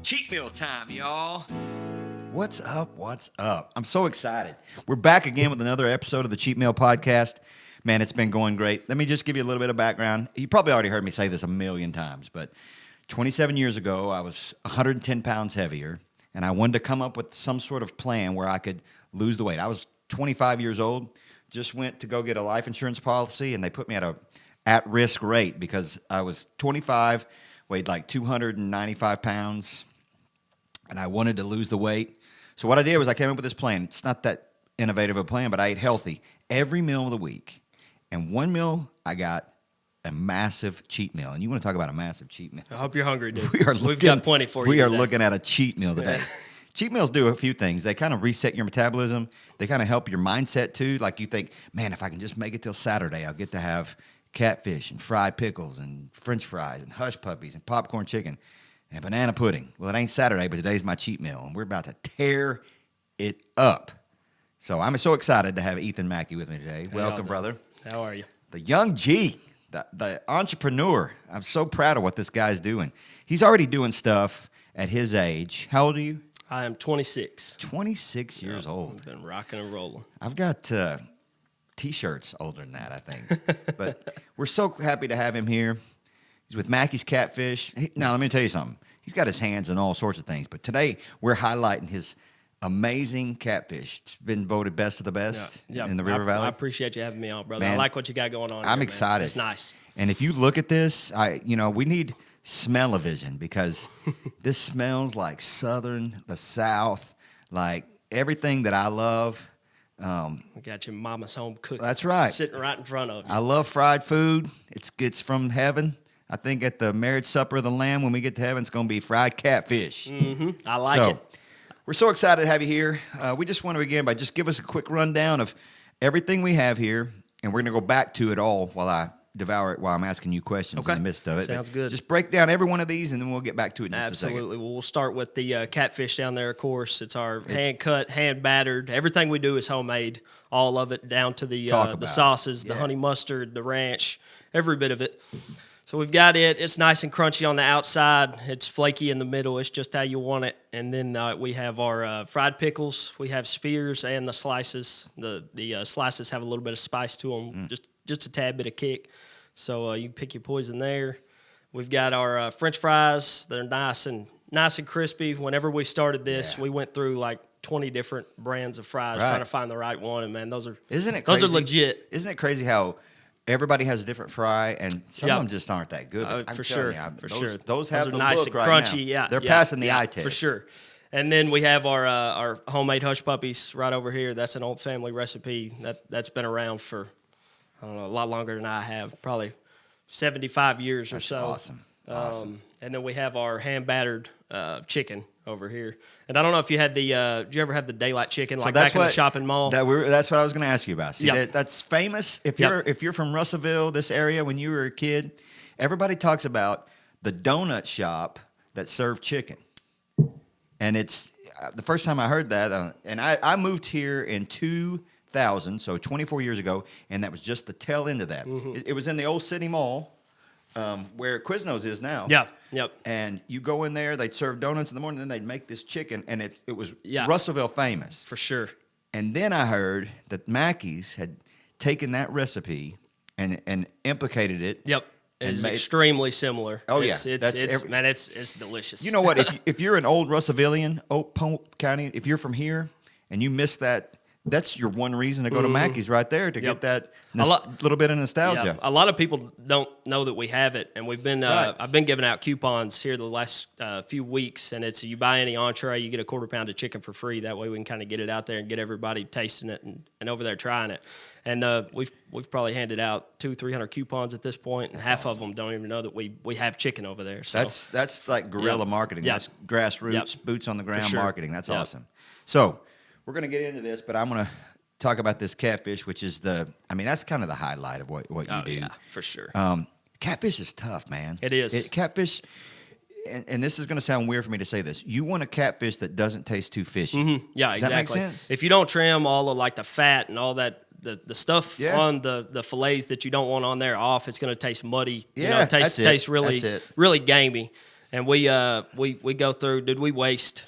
Cheat meal time, y'all. What's up? What's up? I'm so excited. We're back again with another episode of the Cheat Meal podcast. Man, it's been going great. Let me just give you a little bit of background. You probably already heard me say this a million times, but 27 years ago, I was 110 pounds heavier, and I wanted to come up with some sort of plan where I could lose the weight. I was 25 years old, just went to go get a life insurance policy, and they put me at a at-risk rate because I was 25, weighed like 295 pounds, and I wanted to lose the weight. So what I did was I came up with this plan. It's not that innovative a plan, but I ate healthy every meal of the week. And one meal, I got a massive cheat meal. And you want to talk about a massive cheat meal. I hope you're hungry, dude. We've got plenty for you We are today. looking at a cheat meal today. Cheat meals do a few things. They kind of reset your metabolism. They kind of help your mindset, too. Like you think, man, if I can just make it till Saturday, I'll get to have catfish and fried pickles and French fries and hush puppies and popcorn chicken and banana pudding. Well, it ain't Saturday, but today's my cheat meal, and we're about to tear it up. So I'm so excited to have Ethan Mackey with me today. Welcome, brother. How are you? The young G, the entrepreneur. I'm so proud of what this guy's doing. He's already doing stuff at his age. How old are you? I am 26. 26 years old. I've been rocking and rolling. I've got T-shirts older than that, I think. But we're so happy to have him here. He's with Mackey's Catfish. Now, let me tell you something. He's got his hands in all sorts of things. But today, we're highlighting his amazing catfish. It's been voted best of the best in the River Valley. I appreciate you having me on, brother. Man, I like what you got going on. I'm here, excited. Man. It's nice. And if you look at this, we need smell-o-vision because this smells like the South, like everything that I love. We got your mama's home cooked. That's right. Sitting right in front of you. I love fried food. It's from heaven. I think at the marriage supper of the Lamb, when we get to heaven, it's going to be fried catfish. Mm-hmm. I like it. We're so excited to have you here. We just want to begin by just give us a quick rundown of everything we have here, and we're going to go back to it all while I devour it while I'm asking you questions in the midst of it. Sounds good. Just break down every one of these, and then we'll get back to it in just a second. Absolutely. Well, we'll start with the catfish down there, of course. It's our hand-cut, hand-battered. Everything we do is homemade, all of it, down to the sauces, the honey mustard, the ranch, every bit of it. So we've got it. It's nice and crunchy on the outside. It's flaky in the middle. It's just how you want it. And then we have our fried pickles. We have spears and the slices. The slices have a little bit of spice to them, just a tad bit of kick. So you can pick your poison there. We've got our French fries. They're nice and crispy. Whenever we started this, we went through like 20 different brands of fries trying to find the right one. And man, those are Those are legit. Isn't it crazy how everybody has a different fry, and some of them just aren't that good. For sure. Those have are the nice look and right crunchy. now. Yeah, They're passing the eye test for sure. And then we have our homemade hush puppies right over here. That's an old family recipe that's been around for a lot longer than I have, probably 75 years or so. Awesome. And then we have our hand battered chicken over here. And I don't know if you had did you ever have the daylight chicken back in the shopping mall? That's what I was going to ask you about. See, that's famous. If you're from Russellville, this area, when you were a kid, everybody talks about the donut shop that served chicken. And it's the first time I heard that, and I moved here in 2000, so 24 years ago, and that was just the tail end of that. Mm-hmm. It was in the old city mall. Where Quiznos is now. Yep. And you go in there, they'd serve donuts in the morning, then they'd make this chicken, and it was Russellville famous. For sure. And then I heard that Mackey's had taken that recipe and implicated it. Yep. It's extremely similar. Oh, it's man, it's delicious. You know what? If you're an old Russellvillian, Pope County, if you're from here and you miss that, that's your one reason to go to Mackey's right there to get that little bit of nostalgia. Yeah. A lot of people don't know that we have it, and we've been I've been giving out coupons here the last few weeks, and it's you buy any entree, you get a quarter pound of chicken for free. That way we can kind of get it out there and get everybody tasting it and over there trying it. And we've probably handed out 200-300 coupons at this point, and half of them don't even know that we have chicken over there. So that's like guerrilla marketing. That's grassroots, boots on the ground marketing. That's awesome. So we're going to get into this, but I'm going to talk about this catfish, which is that's kind of the highlight of what you do. Yeah, for sure. Catfish is tough, man. It is. Catfish, and this is going to sound weird for me to say this. You want a catfish that doesn't taste too fishy. Mm-hmm. Yeah, Does exactly. that make sense? If you don't trim all of like the fat and all that, the stuff on the fillets that you don't want on there off, it's going to taste muddy. Yeah, taste really gamey. And we go through. Did we waste?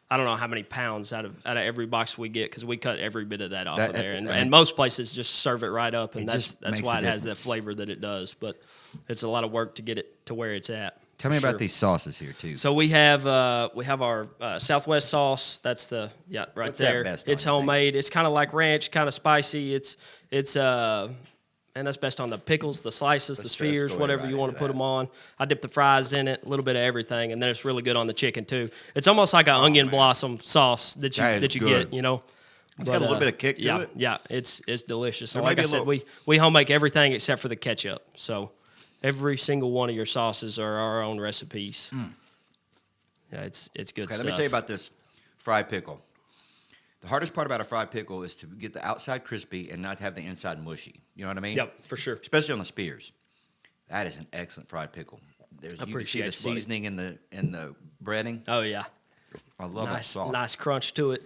I don't know how many pounds out of every box we get because we cut every bit of that off of there. And most places just serve it right up, and that's why it has that flavor that it does. But it's a lot of work to get it to where it's at. Tell me about these sauces here too. So we have our Southwest sauce. That's the What's there. That best it's on, homemade. It's kind of like ranch, kind of spicy. It's and that's best on the pickles, the slices, the spheres, whatever you want to put them on. I dip the fries in it, a little bit of everything, and then it's really good on the chicken too. It's almost like an onion blossom sauce that you get, you know. It's got a little bit of kick to it. Yeah, it's delicious. So like I said, we homemake everything except for the ketchup. So every single one of your sauces are our own recipes. Yeah, it's good stuff. Let me tell you about this fried pickle. The hardest part about a fried pickle is to get the outside crispy and not have the inside mushy. You know what I mean? Yep, for sure. Especially on the spears. That is an excellent fried pickle. You can see the seasoning in the breading. Oh yeah, I love that sauce. Nice crunch to it.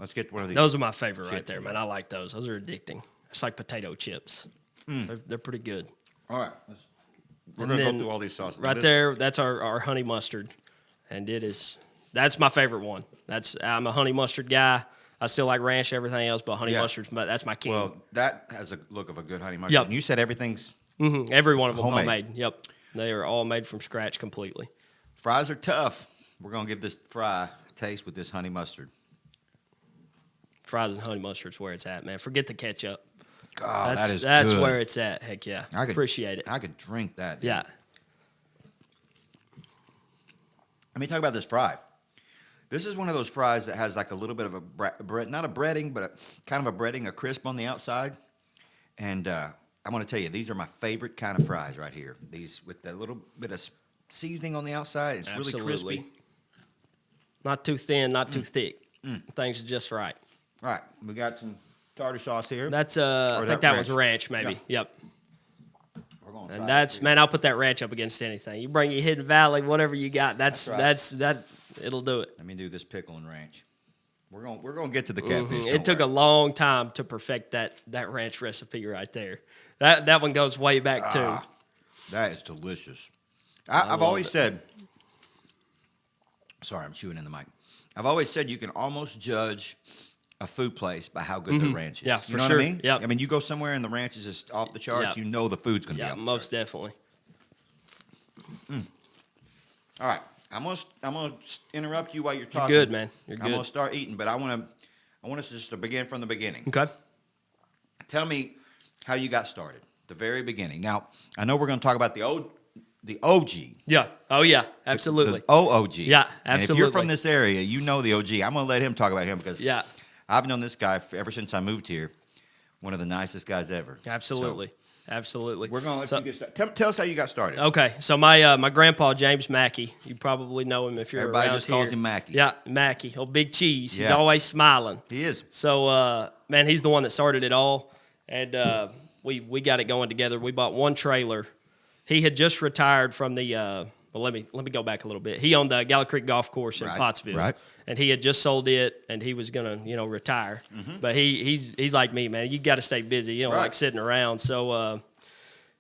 Let's get one of these. Those are my favorite right there, man. I like those. Those are addicting. It's like potato chips. They're pretty good. All right, we're gonna go through all these sauces. Right there, that's our honey mustard, and that's my favorite one. I'm a honey mustard guy. I still like ranch, everything else, but honey mustard's that's my king. Well, that has a look of a good honey mustard. Yep. And you said everything's every one of them homemade. homemade. Yep, they are all made from scratch completely. Fries are tough. We're gonna give this fry a taste with this honey mustard. Fries and honey mustard's where it's at, man. Forget the ketchup. God, that's good. where it's at. Heck yeah, appreciate it. I could drink that. Dude. Yeah. Let me talk about this fry. This is one of those fries that has like a little bit of a bread, not a breading, but kind of a breading, a crisp on the outside. And I'm going to tell you, these are my favorite kind of fries right here. These with a little bit of seasoning on the outside. It's really crispy. Not too thin, not too thick. Things are just right. All right, we got some tartar sauce here. That's I think that was ranch, maybe. Yeah. Yep. We're going to And that's man, I'll put that ranch up against anything. You bring your Hidden Valley, whatever you got. That's it'll do it. Let me do this pickle and ranch. We're going to get to the catfish. It took a long time to perfect that ranch recipe right there. That one goes way back too. That is delicious. I've always said. Sorry, I'm chewing in the mic. I've always said you can almost judge a food place by how good the ranch is. Yeah, for you know sure. What I mean? Yep. I mean, you go somewhere and the ranch is just off the charts. Yep. You know the food's going to be off the most charts. definitely. All right, I'm gonna interrupt you while you're talking. You're good, man. You're good. I'm gonna start eating, but I want us just to begin from the beginning. Okay. Tell me how you got started, the very beginning. Now, I know we're going to talk about the OG. Yeah. Oh yeah. Absolutely. The OOG. Yeah. Absolutely. And if you're from this area, you know the OG. I'm going to let him talk about him because I've known this guy ever since I moved here. One of the nicest guys ever. Absolutely. So, Absolutely. we're going to let you get started. Tell us how you got started. Okay, so my grandpa James Mackey, you probably know him if you're Everybody around just calls here. him Mackey. Yeah, Mackey. Oh, Big Cheese. He's Yeah. always smiling. He is. So man, he's the one that started it all, and we got it going together. We bought one trailer. He had just retired from the. Well, let me go back a little bit. He owned the Gallup Creek Golf Course in Pottsville, right. and he had just sold it, and he was gonna retire. But he's like me, man. You got to stay busy. You don't like sitting around. So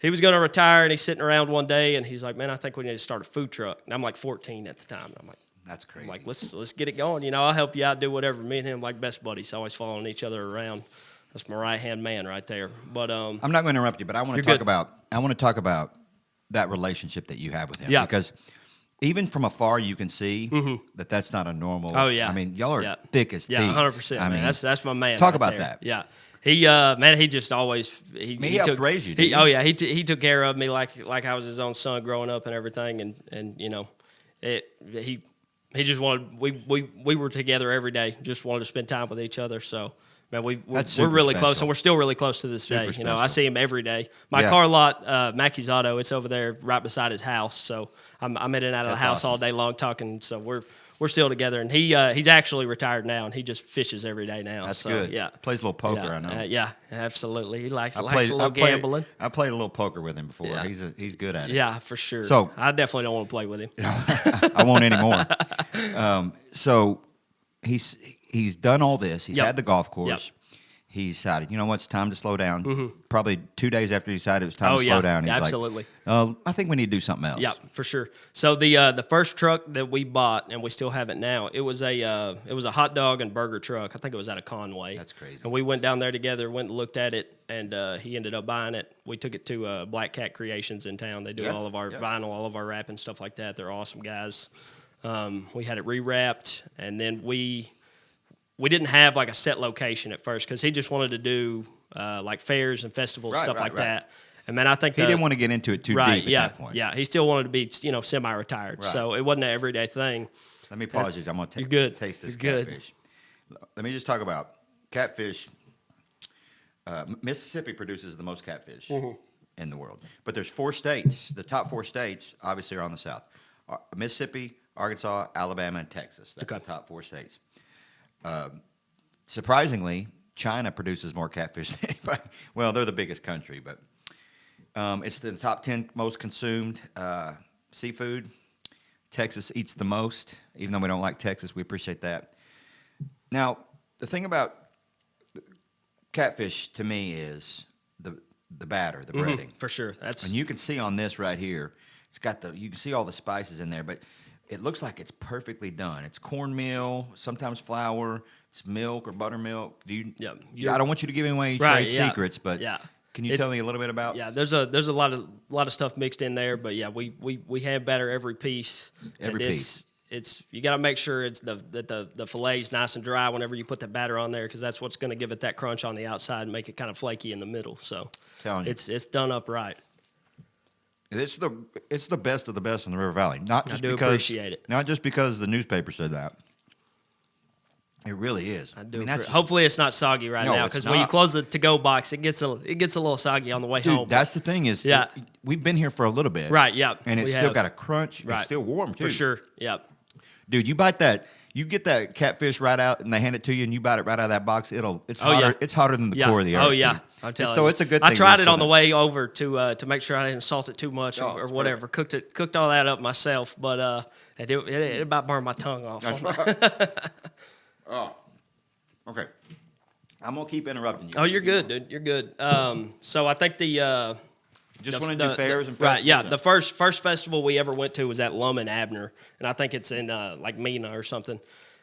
he was gonna retire, and he's sitting around one day, and he's like, "Man, I think we need to start a food truck." And I'm like 14 at the time. And I'm like, "That's crazy." I'm like, let's get it going. I'll help you out, do whatever. Me and him like best buddies, always following each other around. That's my right hand man right there. But I'm not going to interrupt you, but I want to talk about that relationship that you have with him. Yeah. Because even from afar, you can see that that's not a normal. Oh yeah. I mean, y'all are thick as thieves. Yeah, 100%. I mean, that's my man. Talk right about there. that. Yeah. He just always he helped raise you. Didn't Oh yeah, he took care of me like I was his own son growing up and everything, and he just wanted we were together every day, just wanted to spend time with each other. So man, we're really close, and we're still really close to this day. I see him every day. My car lot, Mackey's Auto, it's over there right beside his house. So I'm in and out of the house all day long talking. So we're still together, and he's actually retired now, and he just fishes every day now. That's so, good. Yeah, Plays a little poker. I know. Yeah, absolutely. He likes a little gambling. I played a little poker with him before. Yeah. He's good at it. Yeah, for sure. So I definitely don't want to play with him. I won't anymore. So he's done all this. He's had the golf course. Yep. he decided, you know what, it's time to slow down. Probably 2 days after he decided it was time to slow down, he's absolutely. like, I think we need to do something else. Yeah, for sure. So the first truck that we bought, and we still have it now, it was a hot dog and burger truck. I think it was out of Conway. That's crazy. And we went down there together, went and looked at it, and he ended up buying it. We took it to Black Cat Creations in town. They do all of our vinyl, all of our wrapping, stuff like that. They're awesome guys. We had it rewrapped, and then we didn't have like a set location at first because he just wanted to do like fairs and festivals, stuff like that. And man, I think he didn't want to get into it too deep at that point. Yeah, he still wanted to be, semi-retired. Right. So it wasn't an everyday thing. Let me pause you. I'm going to taste this catfish. Let me just talk about catfish. Mississippi produces the most catfish in the world. But there's 4 states. The top 4 states obviously are on the south. Mississippi, Arkansas, Alabama, and Texas. That's the top 4 states. Surprisingly, China produces more catfish than anybody. Well, they're the biggest country, but it's the top 10 most consumed seafood. Texas eats the most, even though we don't like Texas. We appreciate that. Now, the thing about catfish to me is the batter, the breading. For sure. And you can see on this right here, it's got you can see all the spices in there, but it looks like it's perfectly done. It's cornmeal, sometimes flour, it's milk or buttermilk. I don't want you to give away trade secrets, but can you tell me a little bit about? Yeah, there's a lot of stuff mixed in there, but yeah, we hand batter every piece. It's you got to make sure that the fillet's nice and dry whenever you put that batter on there, because that's what's going to give it that crunch on the outside and make it kind of flaky in the middle. So it's done up right. It's the best of the best in the River Valley. Appreciate it. Not just because the newspaper said that. It really is. Hopefully it's not soggy now, because when you close the to-go box, it gets a little soggy on the way home. That's the thing is, we've been here for a little bit, right? Yeah, and it's still got a crunch. Right. It's still warm too, for sure. Yeah, dude, you bite that. You get that catfish right out, and they hand it to you, and you bite it right out of that box. It's hotter. It's hotter than the core of the earth. Oh yeah, I'm telling you. So it's a good thing. I tried it on the way over to make sure I didn't salt it too much or whatever. Cooked all that up myself, but it about burned my tongue off. That's right. Oh, okay. I'm gonna keep interrupting you. Oh, you're good, dude. You're good. So I think just want to do fairs and festivals. Right, yeah. The first festival we ever went to was at Lum and Abner, and I think it's in like Mena or something.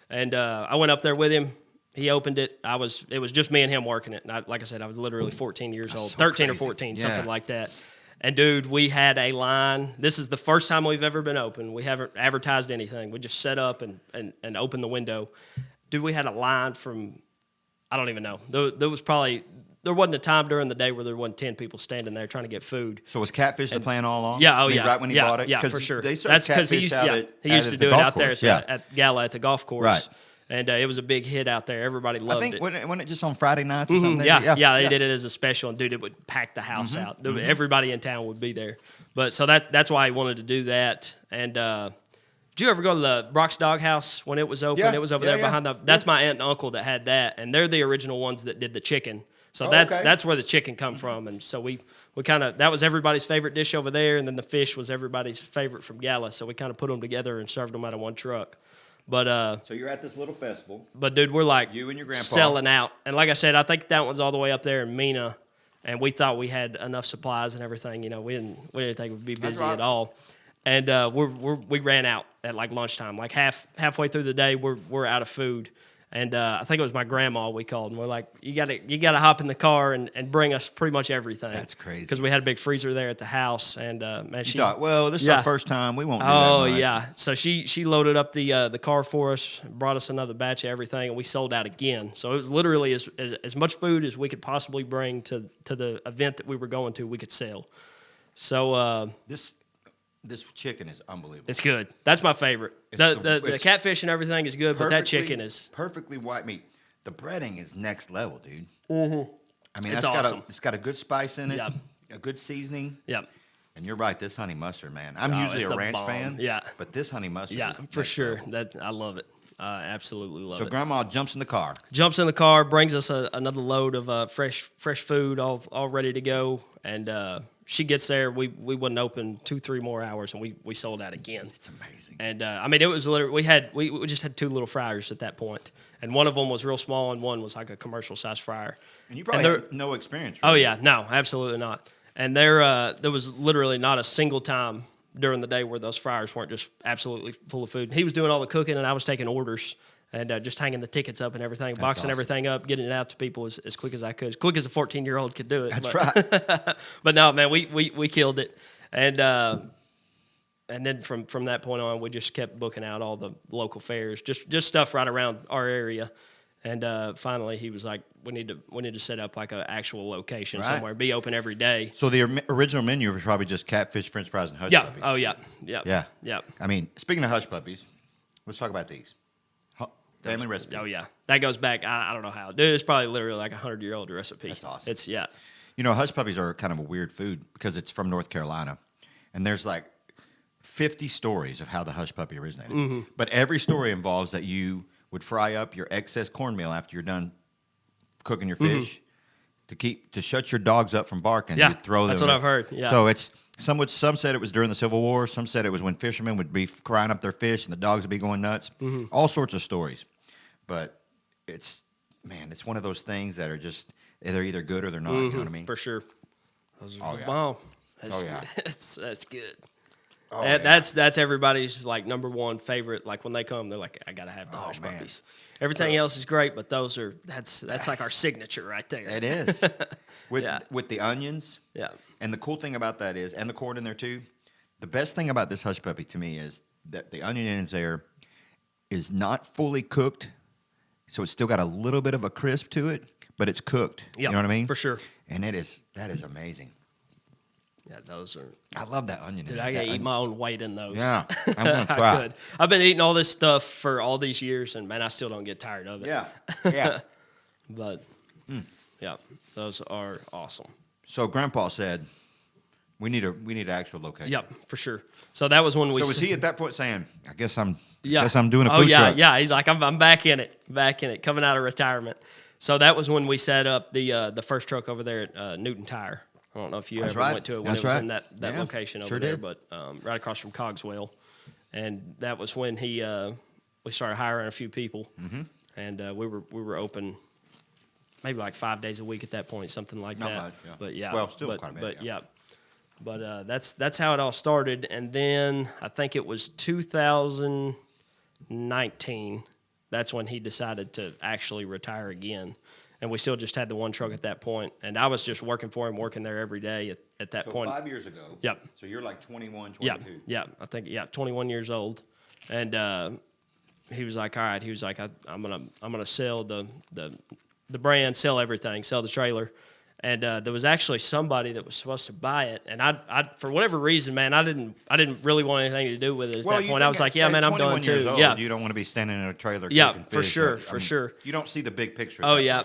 And I went up there with him. He opened it. It was just me and him working it. And like I said, I was literally 14 years old, 13 or 14, something like that. And dude, we had a line. This is the first time we've ever been open. We haven't advertised anything. We just set up and opened the window. Dude, we had a line from, I don't even know. There wasn't a time during the day where there wasn't 10 people standing there trying to get food. So was catfish the plan all along? Yeah, yeah. Right when he bought it? Yeah, for sure. That's because he used to do it out there at Gala at the golf course. Right. And it was a big hit out there. Everybody loved it. Wasn't it just on Friday nights or something? Yeah, they did it as a special, and dude, it would pack the house out. Everybody in town would be there. But so that's why he wanted to do that. And did you ever go to the Brock's Doghouse when it was open? Yeah. It was over there behind that's my aunt and uncle that had that, and they're the original ones that did the chicken. So that's where the chicken come from. And so we kind of, that was everybody's favorite dish over there, and then the fish was everybody's favorite from Gala. So we kind of put them together and served them out of one truck. But so you're at this little festival. But dude, we're like you and your grandpa selling out. And like I said, I think that one's all the way up there in Mena, and we thought we had enough supplies and everything. You know, we didn't think we'd be busy at all. And we ran out at like lunchtime, like halfway through the day, we're out of food. And I think it was my grandma we called, and we're like, you gotta hop in the car and bring us pretty much everything. That's crazy. Because we had a big freezer there at the house, and man, she thought, well, this is our first time, we won't do that much. Yeah. So she loaded up the car for us, brought us another batch of everything, and we sold out again. So it was literally as much food as we could possibly bring to the event that we were going to, we could sell. So this chicken is unbelievable. It's good. That's my favorite. The catfish and everything is good, but that chicken is perfectly white meat. The breading is next level, dude. Mm-hmm. I mean, it's awesome. It's got a good spice in it. Yep. A good seasoning. Yep. And you're right. This honey mustard, man. I'm usually a ranch fan. Yeah. But this honey mustard. Yeah, is for sure. level. I love it. I absolutely love it. So Grandma jumps in the car. Jumps in the car, brings us another load of fresh food, all ready to go, and she gets there, we wouldn't open 2-3 more hours, and we sold out again. It's amazing. And I mean, it was literally we just had 2 little fryers at that point, and one of them was real small, and one was like a commercial size fryer. And you probably had no experience. Oh yeah, no, absolutely not. And there was literally not a single time during the day where those fryers weren't just absolutely full of food. He was doing all the cooking, and I was taking orders and just hanging the tickets up and everything, boxing everything up, getting it out to people as quick as I could, as quick as a 14-year-old could do it. That's right. But no, man, we killed it, and then from that point on, we just kept booking out all the local fairs, just stuff right around our area. And finally, he was like, "We need to set up like an actual location somewhere, be open every day." So the original menu was probably just catfish, French fries, and hush Yeah. puppies. Oh yeah. Yeah. Yeah. I mean, speaking of hush puppies, let's talk about these. Family recipe. Oh yeah, that goes back. I don't know how, dude. It's probably literally like 100-year-old recipe. That's awesome. It's You know, hush puppies are kind of a weird food because it's from North Carolina, and there's like 50 stories of how the hush puppy originated. Mm-hmm. But every story involves that you would fry up your excess cornmeal after you're done cooking your fish to shut your dogs up from barking. Yeah, you'd throw them. that's what I've heard. Yeah. So it's some said it was during the Civil War. Some said it was when fishermen would be crying up their fish and the dogs would be going nuts. Mm-hmm. All sorts of stories. But it's one of those things that are just they're either good or they're not. You know what I mean? For sure. Those are yeah. bomb. That's, Oh, yeah. that's good. Oh, That's everybody's like number one favorite. Like when they come, they're like, I gotta have the hush man. puppies. Everything else is great, but that's like our signature right there. It is. Yeah. With the onions. Yeah. And the cool thing about that is, and the corn in there too, the best thing about this hush puppy to me is that the onion in there is not fully cooked, so it's still got a little bit of a crisp to it, but it's cooked. Yep, you know what I mean? for sure. And that is amazing. Yeah, those are. I love that onion. Dude, I gotta eat my own weight in those. Yeah, I'm gonna try. I could. I've been eating all this stuff for all these years, and man, I still don't get tired of it. Yeah. But yeah, those are awesome. So Grandpa said, we need an actual location. Yep, for sure. So that was when we. So was he at that point saying, I guess I'm doing a Oh food yeah, truck? yeah. He's like, I'm back in it, coming out of retirement. So that was when we set up the first truck over there at Newton Tire. I don't know if you ever went to it when it was in that location over there, but right across from Cogswell. And that was when we started hiring a few people, and we were open maybe like 5 days a week at that point, something like Not that. much, yeah. But yeah, Well, still quite a bit, But yeah. But that's how it all started, and then I think it was 2019. That's when he decided to actually retire again, and we still just had the one truck at that point. And I was just working for him, working there every day at that point. 5 years ago. Yep. So you're like 21, 22. Yeah. I think 21 years old, and he was like, all right. He was like, I'm gonna sell the brand, sell everything, sell the trailer. And there was actually somebody that was supposed to buy it, and I for whatever reason, man, I didn't really want anything to do with it at that point. I was like, yeah, man, I'm done too. Old, yeah, you don't want to be standing in a trailer. yeah, cooking for fish, sure, but, for sure. You don't see the big picture. Oh yeah.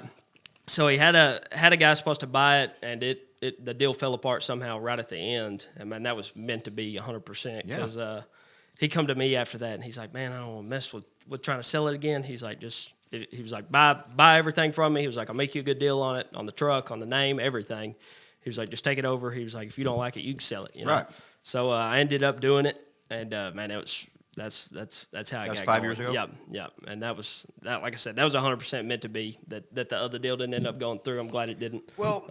So he had a guy supposed to buy it, and the deal fell apart somehow right at the end. And man, that was meant to be 100% because he come to me after that, and he's like, man, I don't want to mess with trying to sell it again. He's like, he was like, buy everything from me. He was like, I'll make you a good deal on it, on the truck, on the name, everything. He was like, just take it over. He was like, if you don't like it, you can sell it. You know? Right. So I ended up doing it, and man, that's how I got 5 going. years ago? Yeah. And that like I said, that was 100% meant to be. That the other deal didn't end up going through. I'm glad it didn't. Well,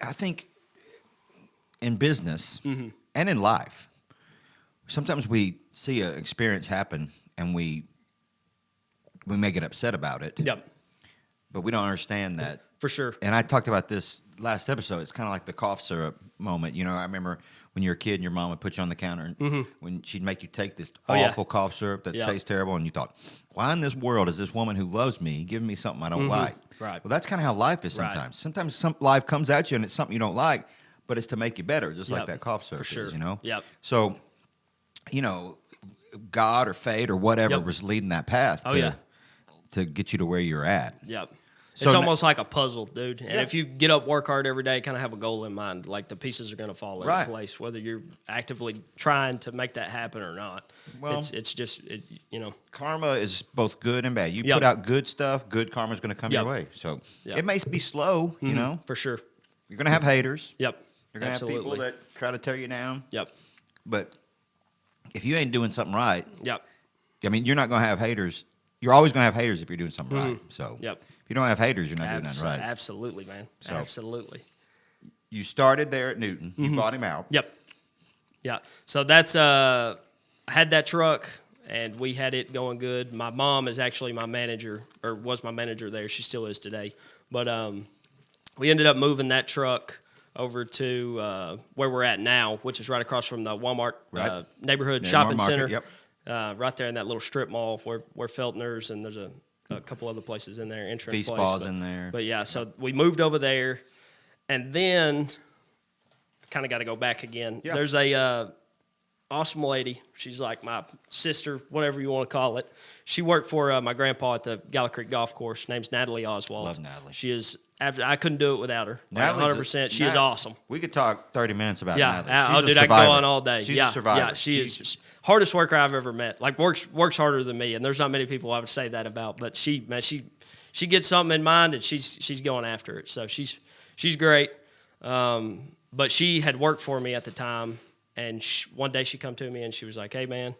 I think in business and in life, sometimes we see an experience happen and we may get upset about it. Yep. But we don't understand that. For sure. And I talked about this last episode. It's kind of like the cough syrup moment. I remember when you were a kid and your mom would put you on the counter and when she'd make you take this awful cough syrup that tastes terrible, and you thought, why in this world is this woman who loves me giving me something I don't like? Right. Well, that's kind of how life is sometimes. Right. Sometimes life comes at you and it's something you don't like, but it's to make you better, just like that cough syrup For sure. is, Yep. So, God or fate or whatever was leading that path to get you to where you're at. Yep. So It's almost like a puzzle, dude. And if you get up, work hard every day, kind of have a goal in mind, like the pieces are going to fall into place, whether you're actively trying to make that happen or not. Well, it's just. Karma is both good and bad. You put out good stuff, good karma is going to come your way. So it may be slow, For sure. You're going to have haters. Yep. You're going to have people that try to tear you down. Yep. But if you ain't doing something right, Yep. I mean, you're not going to have haters. You're always going to have haters if you're doing something right. So Yep. if you don't have haters, you're not doing nothing right. Absolutely, man. So, absolutely. You started there at Newton. You bought him out. Yep. Yeah. So that's I had that truck and we had it going good. My mom is actually my manager, or was my manager there. She still is today. But we ended up moving that truck over to where we're at now, which is right across from the Walmart neighborhood shopping center. Yep. Right there in that little strip mall where Feltner's and there's a couple other places in there, insurance Feast place. Paws in there. But yeah, so we moved over there, and then kind of got to go back again. Yeah. There's a awesome lady. She's like my sister, whatever you want to call it. She worked for my grandpa at the Gala Creek Golf Course. Name's Natalie Oswald. Love Natalie. She is. I couldn't do it without her. Natalie's 100%. She is awesome. We could talk 30 minutes about Yeah. Natalie. Dude, I could go on all day. She's yeah. a survivor. Yeah. She is hardest worker I've ever met. Like works harder than me, and there's not many people I would say that about. But she gets something in mind, and she's going after it. So she's great. But she had worked for me at the time, and one day she come to me and she was like, "Hey, man,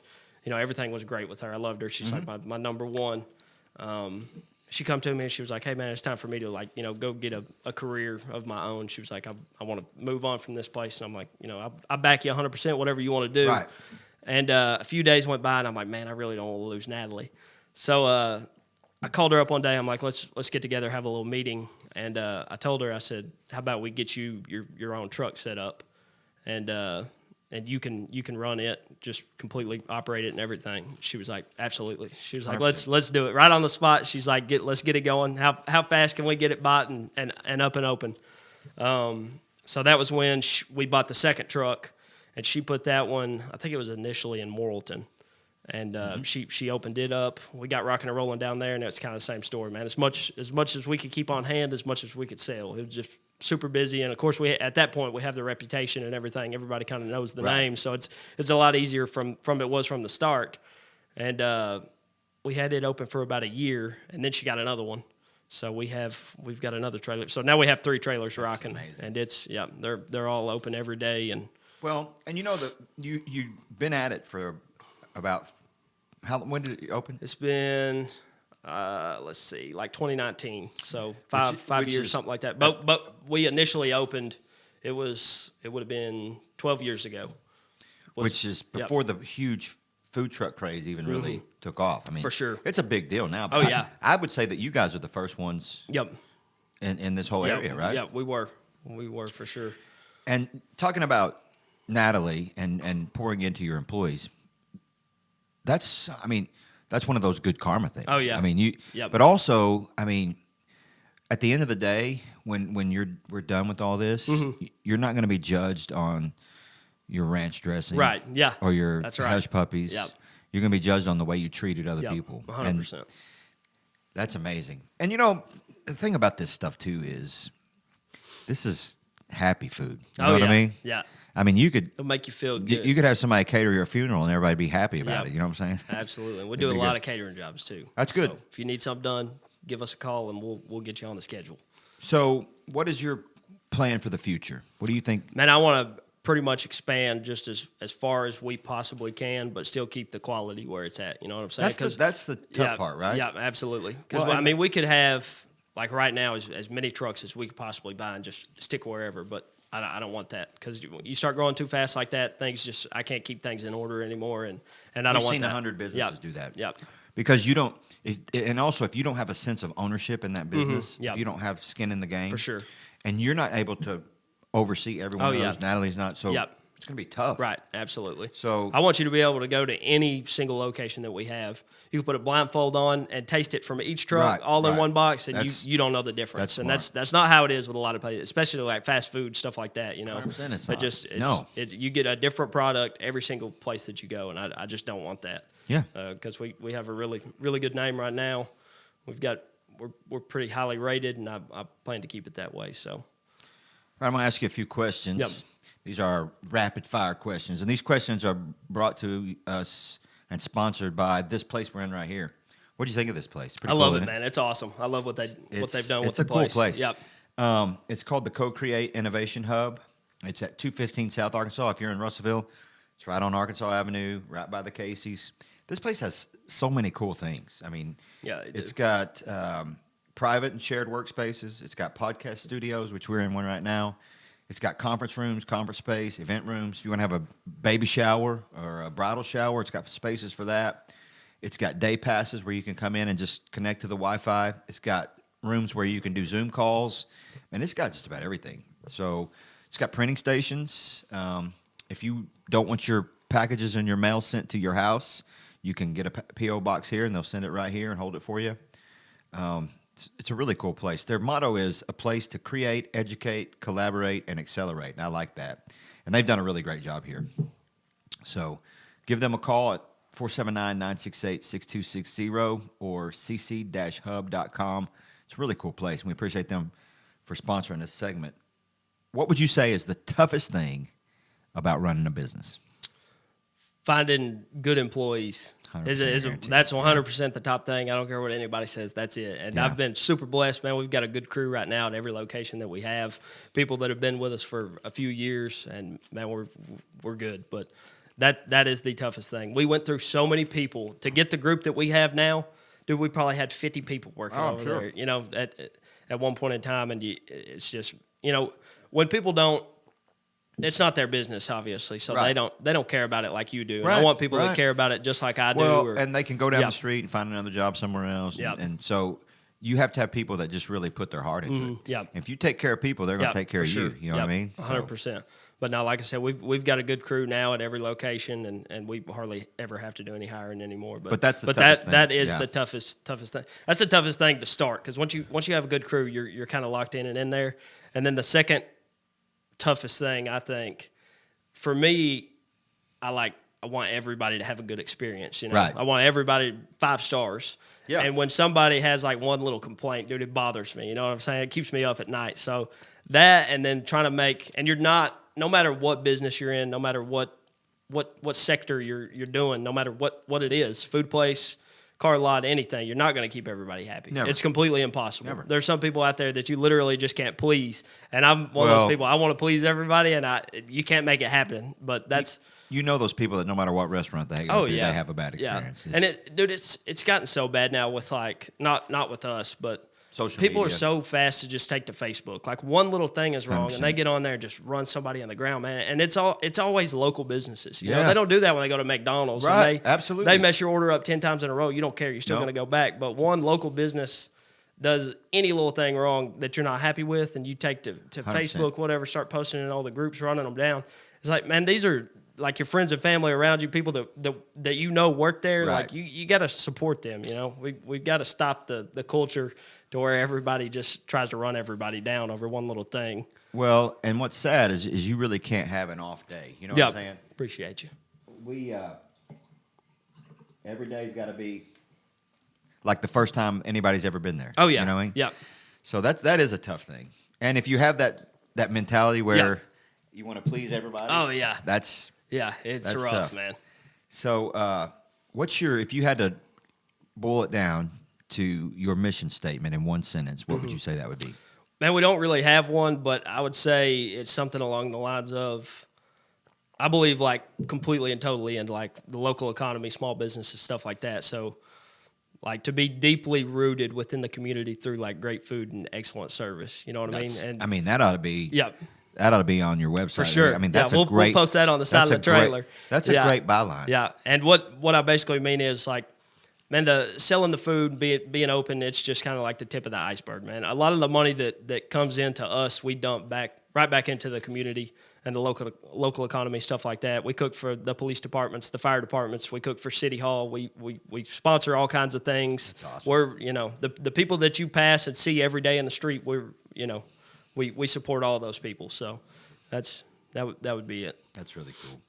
everything was great with her. I loved her. She's like my number one." She come to me and she was like, "Hey, man, it's time for me to go get a career of my own." She was like, "I want to move on from this place." And I'm like, I back you 100%, whatever you want to do. Right. And a few days went by and I'm like, man, I really don't want to lose Natalie. So I called her up one day. I'm like, let's get together, have a little meeting. And I told her, I said, how about we get you your own truck set up, and you can run it, just completely operate it and everything. She was like, absolutely. She was like, 100%. let's do it right on the spot. She's like, let's get it going. How fast can we get it bought and up and open? So that was when we bought the second truck, and she put that one, I think it was initially in Morrilton. And she opened it up. We got rocking and rolling down there, and it's kind of the same story, man. As much as we could keep on hand, as much as we could sell. It was just super busy, and of course, at that point we have the reputation and everything. Everybody kind of knows the name, so it's a lot easier from it was from the start. And we had it open for about a year, and then she got another one. So we've got another trailer. So now we have 3 trailers rocking, amazing. And it's they're all open every day. And and that you've been at it for about when did it open? It's been let's see, like 2019. So five years, something like that. But we initially opened. It would have been 12 years ago. Which is before the huge food truck craze even really took off. I mean, for sure, it's a big deal now. But I would say that you guys are the first ones. Yep. In this whole area, right? Yeah, we were for sure. And talking about Natalie and pouring into your employees, that's one of those good karma things. Oh yeah. I mean but also, I mean, at the end of the day, when we're done with all this, you're not going to be judged on your ranch dressing, right? Yeah, or your hush puppies. Yep. You're going to be judged on the way you treated other people. 100%. That's amazing. And the thing about this stuff too is, this is happy food. You know what I mean? Yeah. I mean, it'll make you feel good. You could have somebody cater your funeral and everybody be happy about it. You know what I'm saying? Absolutely. And we do a lot of catering jobs too. That's good. So if you need something done, give us a call and we'll get you on the schedule. So, what is your plan for the future? What do you think? Man, I want to pretty much expand just as far as we possibly can, but still keep the quality where it's at. You know what I'm saying? That's the tough part, right? Yeah, absolutely. Because we could have, like right now, as many trucks as we could possibly buy and just stick wherever. But I don't want that, because you start growing too fast like that, I can't keep things in order anymore, and I don't want that. You've seen 100 businesses do that. Yep. Because you don't, and also if you don't have a sense of ownership in that business, Yep. if you don't have skin in the game, For sure. and you're not able to oversee every one of those. Natalie's not, so Yep. it's going to be tough. Right, absolutely. So I want you to be able to go to any single location that we have. You can put a blindfold on and taste it from each truck all in one box, and you don't know the difference. That's not how it is with a lot of places, especially like fast food, stuff like that. 100% it's not. You get a different product every single place that you go, and I just don't want that. Yeah. Because we have a really, really good name right now. We're pretty highly rated, and I plan to keep it that way. So. All right, I'm going to ask you a few questions. Yep. These are rapid-fire questions, and these questions are brought to us and sponsored by this place we're in right here. What do you think of this place? I love it, man. It's awesome. I love what they've done with the place. It's a cool place. Yep. It's called the Co-Create Innovation Hub. It's at 215 South Arkansas. If you're in Russellville, it's right on Arkansas Avenue, right by the Casey's. This place has so many cool things. I mean, it's got private and shared workspaces. It's got podcast studios, which we're in one right now. It's got conference rooms, conference space, event rooms. If you want to have a baby shower or a bridal shower, it's got spaces for that. It's got day passes where you can come in and just connect to the Wi-Fi. It's got rooms where you can do Zoom calls, and it's got just about everything. So it's got printing stations. If you don't want your packages and your mail sent to your house, you can get a P.O. box here, and they'll send it right here and hold it for you. It's a really cool place. Their motto is a place to create, educate, collaborate, and accelerate. And I like that. And they've done a really great job here. So give them a call at 479-968-6260 or cc-hub.com. It's a really cool place, and we appreciate them for sponsoring this segment. What would you say is the toughest thing about running a business? Finding good employees. That's 100% the top thing. I don't care what anybody says. That's it. And I've been super blessed, man. We've got a good crew right now at every location that we have. People that have been with us for a few years, and man, we're good. But that is the toughest thing. We went through so many people to get the group that we have now. Dude, we probably had 50 people working over there. You know, at one point in time, and it's just, you know, when people don't. It's not their business, obviously, so they don't care about it like you do. And I want people that care about it just like I do. Well, and they can go down the street and find another job somewhere else. And so you have to have people that just really put their heart into it. Yep. If you take care of people, they're going to take care of you. You know what I mean? 100%. But now, like I said, we've got a good crew now at every location, and we hardly ever have to do any hiring anymore. But that's the toughest thing. That is the toughest thing. That's the toughest thing to start, because once you have a good crew, you're kind of locked in and in there. And then the second toughest thing, I think, for me, I want everybody to have a good experience. You know, I want everybody 5 stars. Yeah. And when somebody has like one little complaint, dude, it bothers me. You know what I'm saying? It keeps me up at night. So that, and then trying to make, and you're not, no matter what business you're in, no matter what sector you're doing, no matter what it is, food place, car lot, anything, you're not going to keep everybody happy. Never. It's completely impossible. Never. There's some people out there that you literally just can't please. And I'm one of those people. I want to please everybody, and you can't make it happen. But that's... You know those people that no matter what restaurant they go to, they have a bad experience. Yeah. And it's gotten so bad now with like, not with us, but... Social people media. Are so fast to just take to Facebook. Like one little thing is wrong, 100%. And they get on there and just run somebody on the ground, man. And it's always local businesses. You know, they don't do that when they go to McDonald's. Right, and absolutely. They mess your order up 10 times in a row. You don't care. You're still going to go back. But one local business does any little thing wrong that you're not happy with, and you take to Facebook, whatever, start posting in all the groups, running them down. It's like, man, these are like your friends and family around you, people that you know work there. Right. Like you got to support them. You know, we've got to stop the culture to where everybody just tries to run everybody down over one little thing. Well, and what's sad is you really can't have an off day. You know what I'm saying? Appreciate you. We every day's got to be like the first time anybody's ever been there. Oh yeah, you know what I mean? Yeah. So that is a tough thing. And if you have that mentality where you want to please everybody, it's rough, tough. Man. So if you had to boil it down to your mission statement in one sentence, what would you say that would be? Man, we don't really have one, but I would say it's something along the lines of, I believe like completely and totally in like the local economy, small businesses, stuff like that. So like to be deeply rooted within the community through like great food and excellent service. You know what I mean? And I mean, that ought to be that ought to be on your website. For sure. I mean, we'll post that on the side of the trailer. That's a great byline. Yeah. And what I basically mean is like, man, selling the food, being open, it's just kind of like the tip of the iceberg, man. A lot of the money that comes into us, we dump right back into the community and the local economy, stuff like that. We cook for the police departments, the fire departments. We cook for City Hall. We sponsor all kinds of things. That's awesome. We're, the people that you pass and see every day in the street, we support all those people. So that would be it. That's really cool.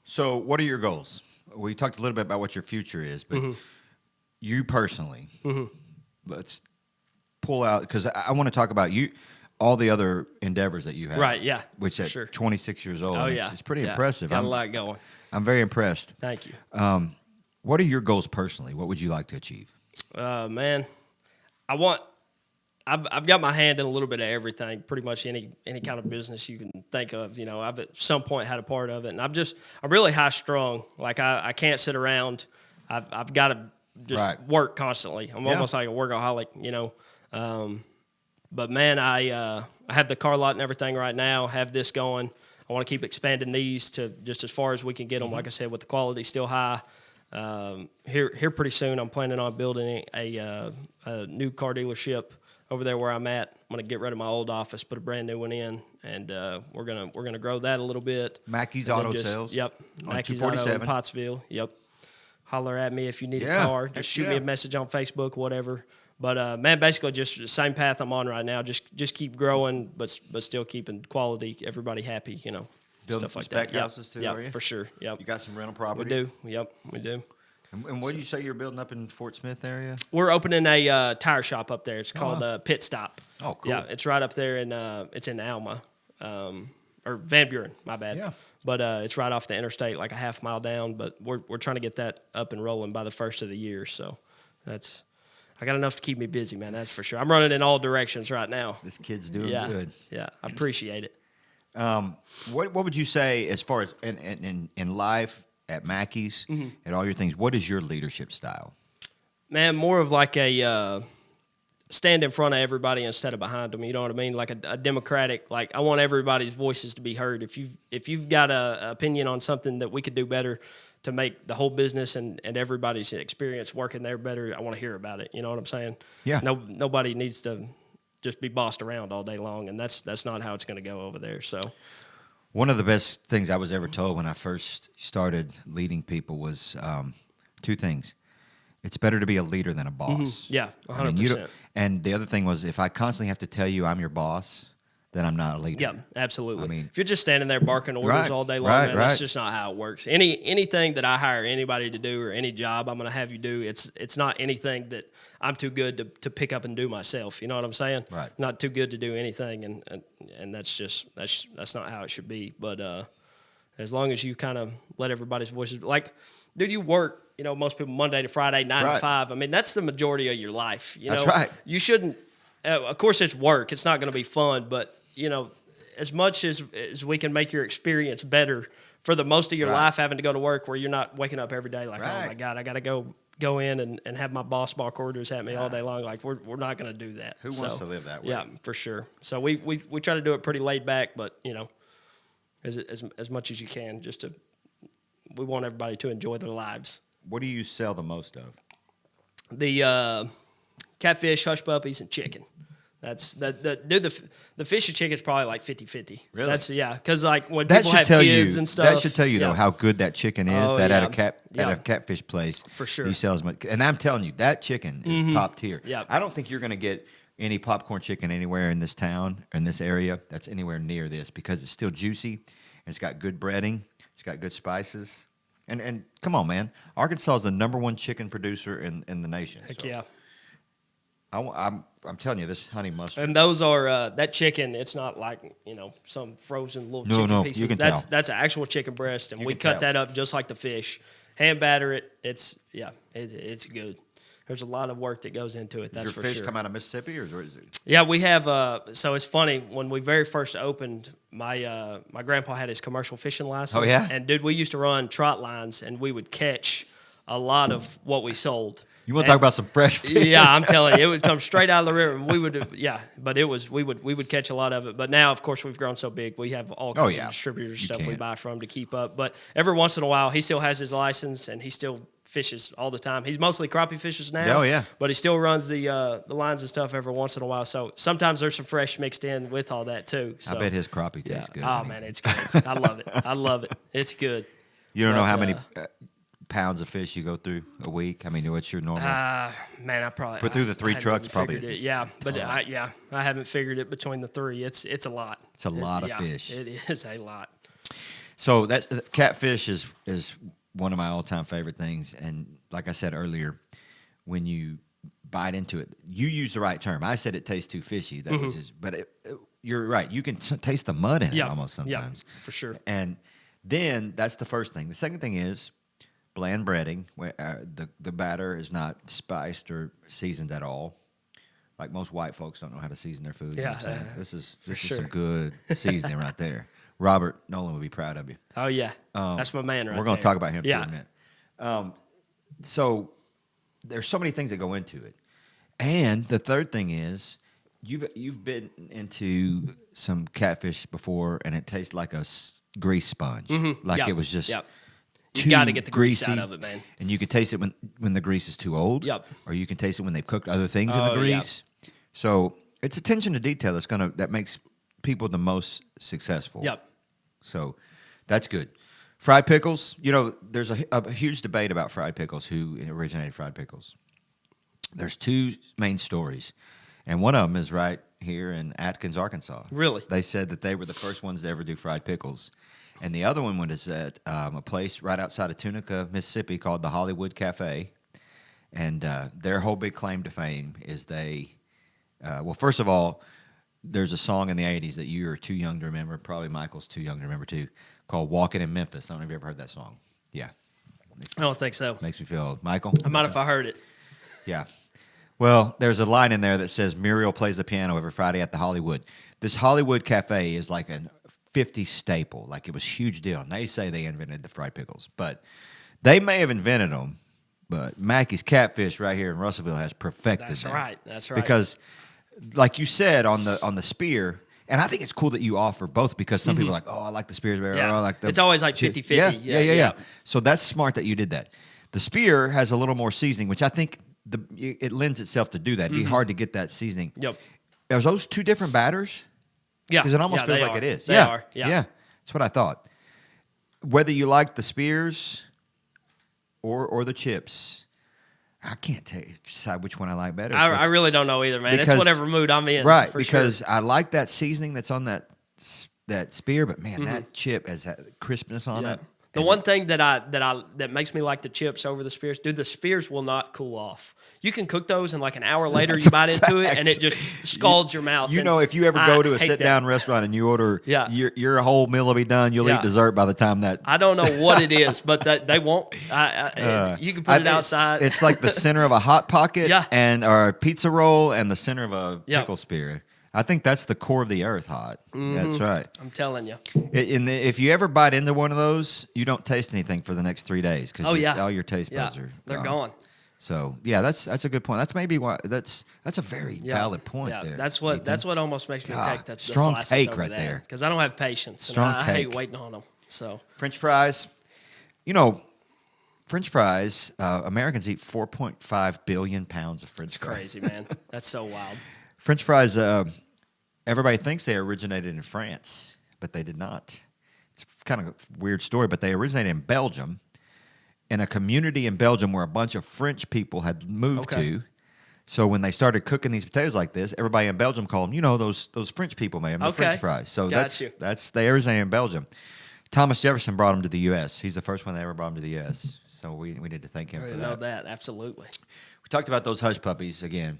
So what are your goals? We talked a little bit about what your future is, but you personally, let's pull out, because I want to talk about all the other endeavors that you have. Right, yeah. Which at 26 years old, it's pretty impressive. Got a lot going. I'm very impressed. Thank you. What are your goals personally? What would you like to achieve? Man, I want I've got my hand in a little bit of everything, pretty much any kind of business you can think of. You know, I've at some point had a part of it, and I'm really high strung. Like I can't sit around. I've got to just work constantly. I'm almost like a workaholic, you know. But man, I have the car lot and everything right now. Have this going. I want to keep expanding these to just as far as we can get them. Like I said, with the quality still high. Here pretty soon, I'm planning on building a new car dealership over there where I'm at. I'm gonna get rid of my old office, put a brand new one in, and we're gonna grow that a little bit. Mackey's Auto Sales. Yep, Mackey's Auto in Pottsville. Yep. Holler at me if you need a car. Just shoot me a message on Facebook, whatever. But man, basically just the same path I'm on right now. Just keep growing, but still keeping quality, everybody happy. You know, building stuff some like spec that. houses too, are you? For sure. Yep. You got some rental property. We do. Yep, we do. And what do you say you're building up in Fort Smith area? We're opening a tire shop up there. It's called Pit Stop. Oh, cool. Yeah, it's right up there it's in Alma, or Van Buren. My bad. Yeah. But it's right off the interstate, like a half mile down. But we're trying to get that up and rolling by the first of the year. So I got enough to keep me busy, man. That's for sure. I'm running in all directions right now. This kid's doing good. Yeah, I appreciate it. What would you say as far as in life at Mackey's and all your things? What is your leadership style? Man, more of like a stand in front of everybody instead of behind them. You know what I mean? Like a democratic. Like I want everybody's voices to be heard. If you've got a opinion on something that we could do better to make the whole business and everybody's experience working there better, I want to hear about it. You know what I'm saying? Yeah. Nobody needs to just be bossed around all day long, and that's not how it's going to go over there. So, one of the best things I was ever told when I first started leading people was two things. It's better to be a leader than a boss. Yeah, 100%. And the other thing was, if I constantly have to tell you I'm your boss, then I'm not a leader. Yeah, absolutely. I mean, if you're just standing there barking orders all day long, man, that's just not how it works. Anything that I hire anybody to do or any job I'm going to have you do, it's not anything that I'm too good to pick up and do myself. You know what I'm saying? Right. Not too good to do anything, and that's not how it should be. But as long as you kind of let everybody's voices, like, dude, you work. You know, most people Monday to Friday, 9 to 5. I mean, that's the majority of your life. You know? That's right. You shouldn't. Of course, it's work. It's not going to be fun, but you know, as much as we can make your experience better for the most of your life, having to go to work where you're not waking up every day like, oh my God, I got to go in and have my boss bark orders at me all day long. Like we're not going to do that. Who wants to live that way? Yeah, for sure. So we try to do it pretty laid back, but you know, as much as you can, we want everybody to enjoy their lives. What do you sell the most of? The catfish, hush puppies, and chicken. That's the fish and chicken is probably like 50-50. Really? Because like when people have kids and stuff. That should tell you though how good that chicken is. At a catfish place, for sure, he sells much. And I'm telling you, that chicken is top tier. Yeah. I don't think you're going to get any popcorn chicken anywhere in this town or in this area that's anywhere near this because it's still juicy and it's got good breading, it's got good spices. And come on, man, Arkansas is the #1 chicken producer in the nation. Heck so. yeah. I'm telling you, this honey mustard. And those are that chicken. It's not like some frozen little chicken pieces. You can that's tell. That's an actual chicken breast, and You we can cut tell. that up just like the fish. Hand batter it. It's good. There's a lot of work that goes into it. That's Does for your fish sure. come out of Mississippi or is it? Yeah, we have. So it's funny when we very first opened. My grandpa had his commercial fishing license. Oh yeah. And dude, we used to run trot lines, and we would catch a lot of what we sold. You want to talk about some fresh fish? Yeah, I'm telling you, it would come straight out of the river. And we would, but we would catch a lot of it. But now, of course, we've grown so big, we have all kinds of distributors and stuff we buy from to keep up. But every once in a while, he still has his license, and he still fishes all the time. He's mostly crappie fishes now. Oh yeah. But he still runs the lines and stuff every once in a while. So sometimes there's some fresh mixed in with all that too. So, I bet his crappie tastes good. Oh man, it's good. I love it. I love it. It's good. You don't know how many pounds of fish you go through a week? I mean, what's your normal? Man, I probably put through the 3 trucks probably. Yeah, but I haven't figured it between the 3. It's a lot. It's a lot of fish. It is a lot. So that catfish is one of my all-time favorite things. And like I said earlier, when you bite into it, you use the right term. I said it tastes too fishy. But you're right. You can taste the mud in it almost sometimes. Yeah, for sure. And then that's the first thing. The second thing is bland breading. Where the batter is not spiced or seasoned at all. like most white folks don't know how to season their food. You Yeah, know what I'm saying? This is sure. some good seasoning right there. Robert Nolan would be proud of you. Oh yeah, that's my man right there. We're going to talk about him Yeah. for a minute. So there's so many things that go into it, and the third thing is you've been into some catfish before, and it tastes like a grease sponge, like Yep. it was just. Yep. Too You got to get the grease greasy, out of it, man. and you can taste it when the grease is too old. Yep. Or you can taste it when they've cooked other things in the Oh, grease. So it's attention to detail that makes people the most successful. Yep. So that's good. Fried pickles. There's a huge debate about fried pickles. Who originated fried pickles? There's two main stories, and one of them is right here in Atkins, Arkansas. Really? They said that they were the first ones to ever do fried pickles. And the other one was at a place right outside of Tunica, Mississippi called the Hollywood Cafe. And their whole big claim to fame is well, first of all, there's a song in the 80s that you're too young to remember, probably Michael's too young to remember too, called Walking in Memphis. I don't know if you ever heard that song. Yeah. I don't think so. Makes me feel old. Michael? I might if I heard it. Yeah. Well, there's a line in there that says Muriel plays the piano every Friday at the Hollywood. This Hollywood Cafe is like a 50 staple. Like it was a huge deal. And they say they invented the fried pickles. But they may have invented them, but Mackey's Catfish right here in Russellville has perfected them. That's right. Because like you said on the spear, and I think it's cool that you offer both because some people are like, oh, I like the spears better. Yeah. Oh, I like the It's always like chip." 50-50. Yeah. So that's smart that you did that. The spear has a little more seasoning, which I think it lends itself to do that. It'd be hard to get that seasoning. Yep. Are those two different batters? Yeah. Because it almost feels like it is. They are. Yeah. That's what I thought. Whether you like the spears or the chips, I can't decide which one I like better. I really don't know either, man. It's because- whatever mood I'm in. Right, for because sure. I like that seasoning that's on that spear, but man, that chip has that crispness on Yeah. it. The one thing that makes me like the chips over the spears, dude, the spears will not cool off. You can cook those, and like an hour later, you bite into it, and it just scalds your mouth. If you ever go to a hate sit-down restaurant and you order, Yeah. your whole meal will be done. You'll Yeah. eat dessert by the time that. I don't know what it is, but they won't. You can put it outside. It's like the center of a hot pocket, Yeah. or a pizza roll, and the center of a Yep. pickle spear. I think that's the core of the earth hot. That's right. I'm telling you. If you ever bite into one of those, you don't taste anything for the next 3 days because all your taste buds are they're gone. So yeah, that's a good point. That's maybe why that's a very valid point there. That's what almost makes me take the strong slices take over right there. because I don't have patience. Strong and I hate take. waiting on them. So French fries. French fries. Americans eat 4.5 billion pounds of French fries. crazy, man. That's so wild. French fries. Everybody thinks they originated in France, but they did not. It's kind of a weird story, but they originated in Belgium, in a community in Belgium where a bunch of French people had moved to. So when they started cooking these potatoes like this, everybody in Belgium called them, those French people made them, the French fries. So they originated in Belgium. Thomas Jefferson brought them to the U.S. He's the first one that ever brought them to the U.S. So we need to thank him I for didn't that. know that. Absolutely. We talked about those hush puppies again.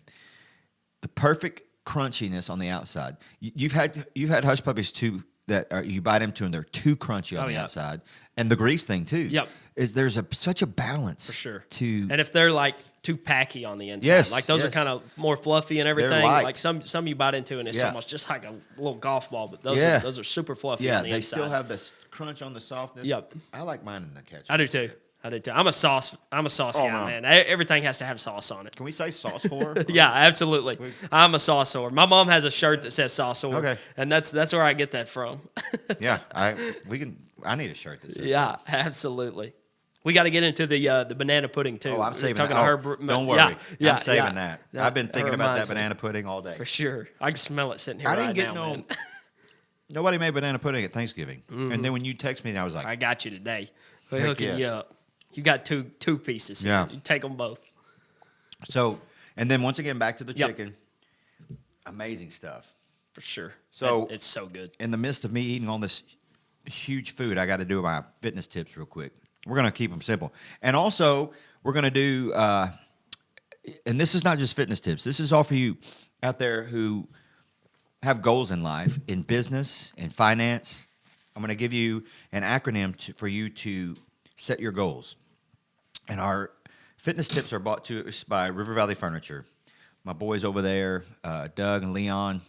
The perfect crunchiness on the outside. You've had hush puppies too that you bite into and they're too crunchy on the outside, and the grease thing too. Yep. There's such a balance For sure. And if they're like too packy on the inside, like those are kind of more fluffy and everything. light. Like some you bite into and it's almost just like a little golf ball, but those are super fluffy on the they inside. still have this crunch on the softness. Yep. I like mine in the ketchup. I do too. I'm a sauce guy, no. man. Everything has to have sauce on it. Can we say sauce whore? Yeah, absolutely. I'm a sauce whore. My mom has a shirt that says sauce whore. Okay. And that's where I get that from. Yeah, I need a shirt that says. Yeah, absolutely. We got to get into the banana pudding too. Oh, I'm saving talking that. to her. Don't worry. Yeah, I'm saving that. I've been thinking about that reminds me. banana pudding all day. For sure. I can smell it sitting here I right didn't get now, man. Nobody made banana pudding at Thanksgiving. And then when you text me, I was like, I got you today. We're Heck hooking you yes. up. You got two pieces. Here. Yeah. You take them both. So, and then once again, back to the Yep. chicken. Amazing stuff. For sure. So it's so good. In the midst of me eating all this huge food, I got to do my fitness tips real quick. We're going to keep them simple. And also, we're going to do, and this is not just fitness tips. This is all for you out there who have goals in life, in business, in finance. I'm going to give you an acronym for you to set your goals. And our fitness tips are brought to us by River Valley Furniture. My boys over there, Doug and Leon,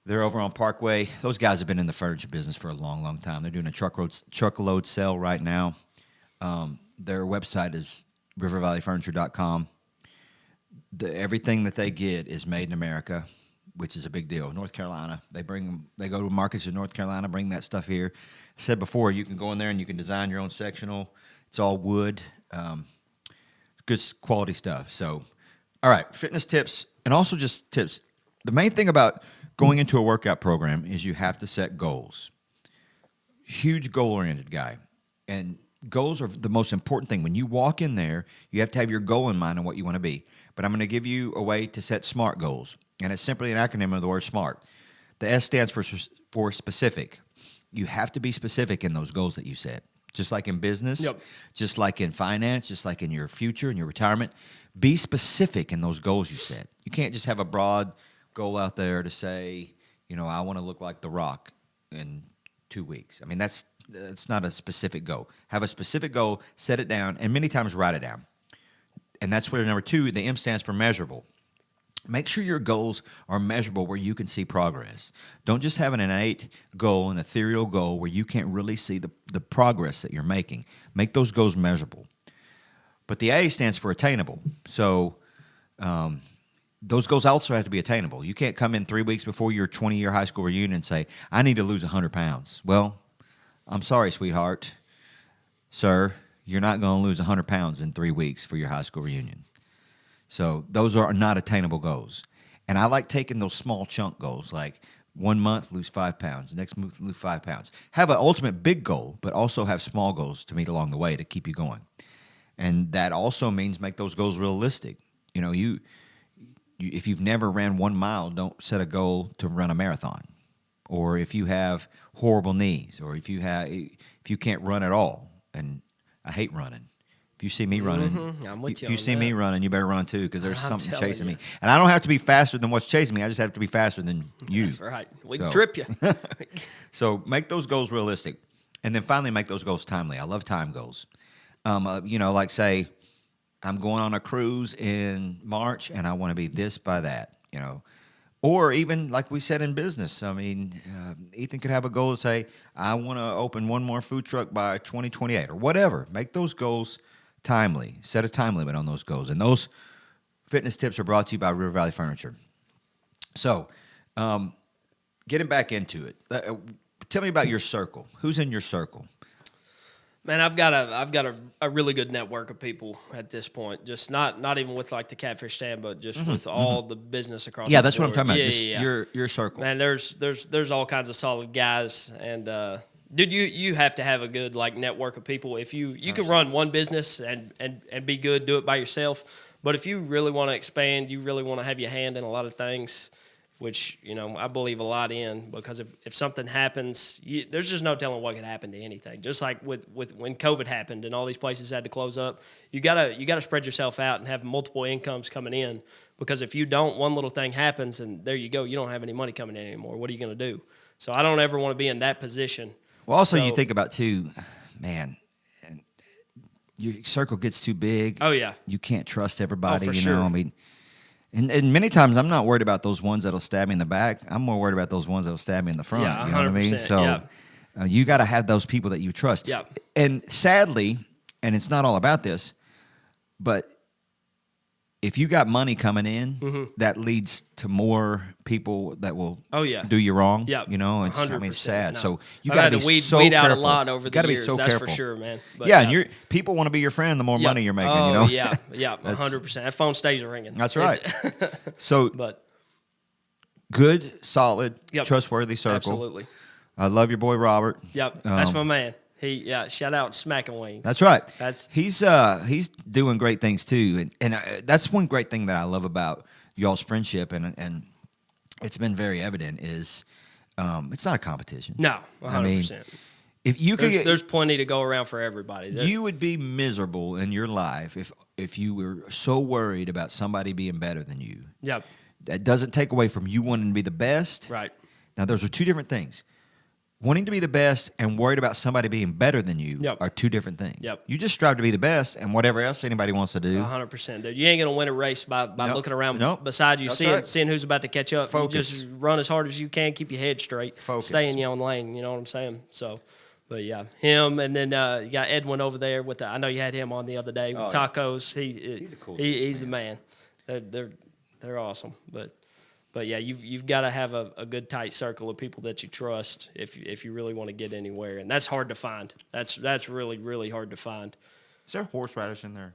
they're over on Parkway. Those guys have been in the furniture business for a long, long time. They're doing a truckload sale right now. Their website is rivervalleyfurniture.com. Everything that they get is made in America, which is a big deal. North Carolina, they go to markets in North Carolina, bring that stuff here. I said before, you can go in there and you can design your own sectional. It's all wood, good quality stuff. So, all right, fitness tips and also just tips. The main thing about going into a workout program is you have to set goals. Huge goal-oriented guy, and goals are the most important thing. When you walk in there, you have to have your goal in mind and what you want to be. But I'm going to give you a way to set SMART goals, and it's simply an acronym of the word SMART. The S stands for specific. You have to be specific in those goals that you set, just like in business, just like in finance, just like in your future and your retirement. Be specific in those goals you set. You can't just have a broad goal out there to say, I want to look like The Rock in 2 weeks. I mean, that's not a specific goal. Have a specific goal, set it down, and many times write it down. And that's where number 2, the M stands for measurable. Make sure your goals are measurable where you can see progress. Don't just have an innate goal, an ethereal goal where you can't really see the progress that you're making. Make those goals measurable. But the A stands for attainable. So those goals also have to be attainable. You can't come in 3 weeks before your 20-year high school reunion and say, I need to lose 100 pounds. Well, I'm sorry, sweetheart. Sir, you're not going to lose 100 pounds in 3 weeks for your high school reunion. So those are not attainable goals. And I like taking those small chunk goals, like 1 month, lose 5 pounds. Next month, lose 5 pounds. Have an ultimate big goal, but also have small goals to meet along the way to keep you going. And that also means make those goals realistic. If you've never ran 1 mile, don't set a goal to run a marathon. Or if you have horrible knees, or if you can't run at all, and I hate running. If you see me running, I'm with you if you on see that. me running, you better run too, because there's I'm something telling chasing you. me. And I don't have to be faster than what's chasing me. I just have to be faster than you. That's right. We can trip you. So make those goals realistic. And then finally make those goals timely. I love time goals. Like say, I'm going on a cruise in March and I want to be this by that, Or even like we said in business, Ethan could have a goal to say, I want to open 1 more food truck by 2028 or whatever. Make those goals timely. Set a time limit on those goals. And those fitness tips are brought to you by River Valley Furniture. So getting back into it, tell me about your circle. Who's in your circle? Man, I've got a really good network of people at this point. Just not even with like the Catfish stand, but just with all the business across. Yeah, the that's what I'm board. talking about. Just your circle. Man, there's all kinds of solid guys, and dude, you have to have a good like network of people. If you can run one business and be good, do it by yourself. But if you really want to expand, you really want to have your hand in a lot of things, which I believe a lot in, because if something happens, there's just no telling what could happen to anything. Just like with when COVID happened and all these places had to close up, you gotta spread yourself out and have multiple incomes coming in, because if you don't, one little thing happens and there you go, you don't have any money coming in anymore. What are you gonna do? So I don't ever want to be in that position. Well, also you think about too, man. Your circle gets too big. Oh yeah, you can't trust everybody. For sure. And many times I'm not worried about those ones that'll stab me in the back. I'm more worried about those ones that'll stab me in the front. Yeah, 100%, you know what I mean? So you got to have those people that you trust. Yeah. And sadly, and it's not all about this, but if you got money coming in, that leads to more people that will do you wrong. Yeah. It's sad. No. So you I've got had to to be so weed careful. out a lot over the years. So That's careful. for sure, man. But, yeah, and your people want to be your friend the more money you're making. Oh, yeah, 100%. That phone stays ringing. That's right. So, but good, solid, trustworthy circle. Absolutely. I love your boy Robert. Yep, that's my man. Shout out Smackin' Wings. That's right. He's doing great things too, and that's one great thing that I love about y'all's friendship, and it's been very evident is it's not a competition. No, 100%. If you could, there's plenty to go around for everybody. You would be miserable in your life if you were so worried about somebody being better than you. Yep. That doesn't take away from you wanting to be the best. Right. Now, those are two different things. wanting to be the best and worried about somebody being better than you Yep. are two different things. Yep. You just strive to be the best, and whatever else anybody wants to do. 100%. Dude. You ain't gonna win a race by Nope. looking around Nope. beside you, That's seeing right. seeing who's about to catch up. Focus. You just run as hard as you can, keep your head straight, Focus. stay in your own lane. You know what I'm saying? So, but yeah, him, and then you got Edwin over there with the. I know you had him on the other day with tacos. He's a cool He's dude, the man. They're awesome. But yeah, you've got to have a good tight circle of people that you trust if you really want to get anywhere, and that's hard to find. That's really really hard to find. Is there horseradish in there?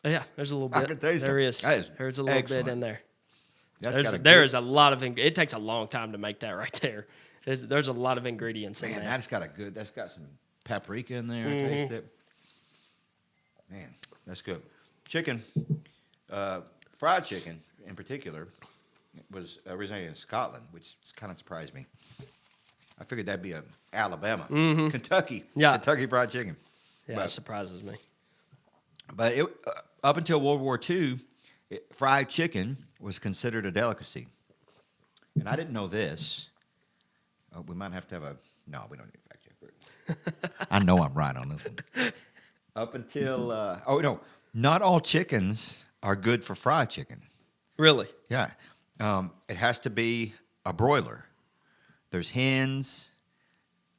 Yeah, there's a little I bit. can taste There it. is. That is There's a little excellent. bit in there. There Is a lot of it takes a long time to make that right there. There's a lot of ingredients in Man, there. that's got some paprika in there. I taste it. Man, that's good. Chicken, fried chicken in particular, was originated in Scotland, which kind of surprised me. I figured that'd be Alabama, Kentucky, Yeah. Kentucky fried chicken. Yeah, But- it surprises me. But up until World War II, fried chicken was considered a delicacy. And I didn't know this. We might have to have no, we don't need a fact check. I know I'm right on this one. Up until, not all chickens are good for fried chicken. Really? Yeah. It has to be a broiler. There's hens.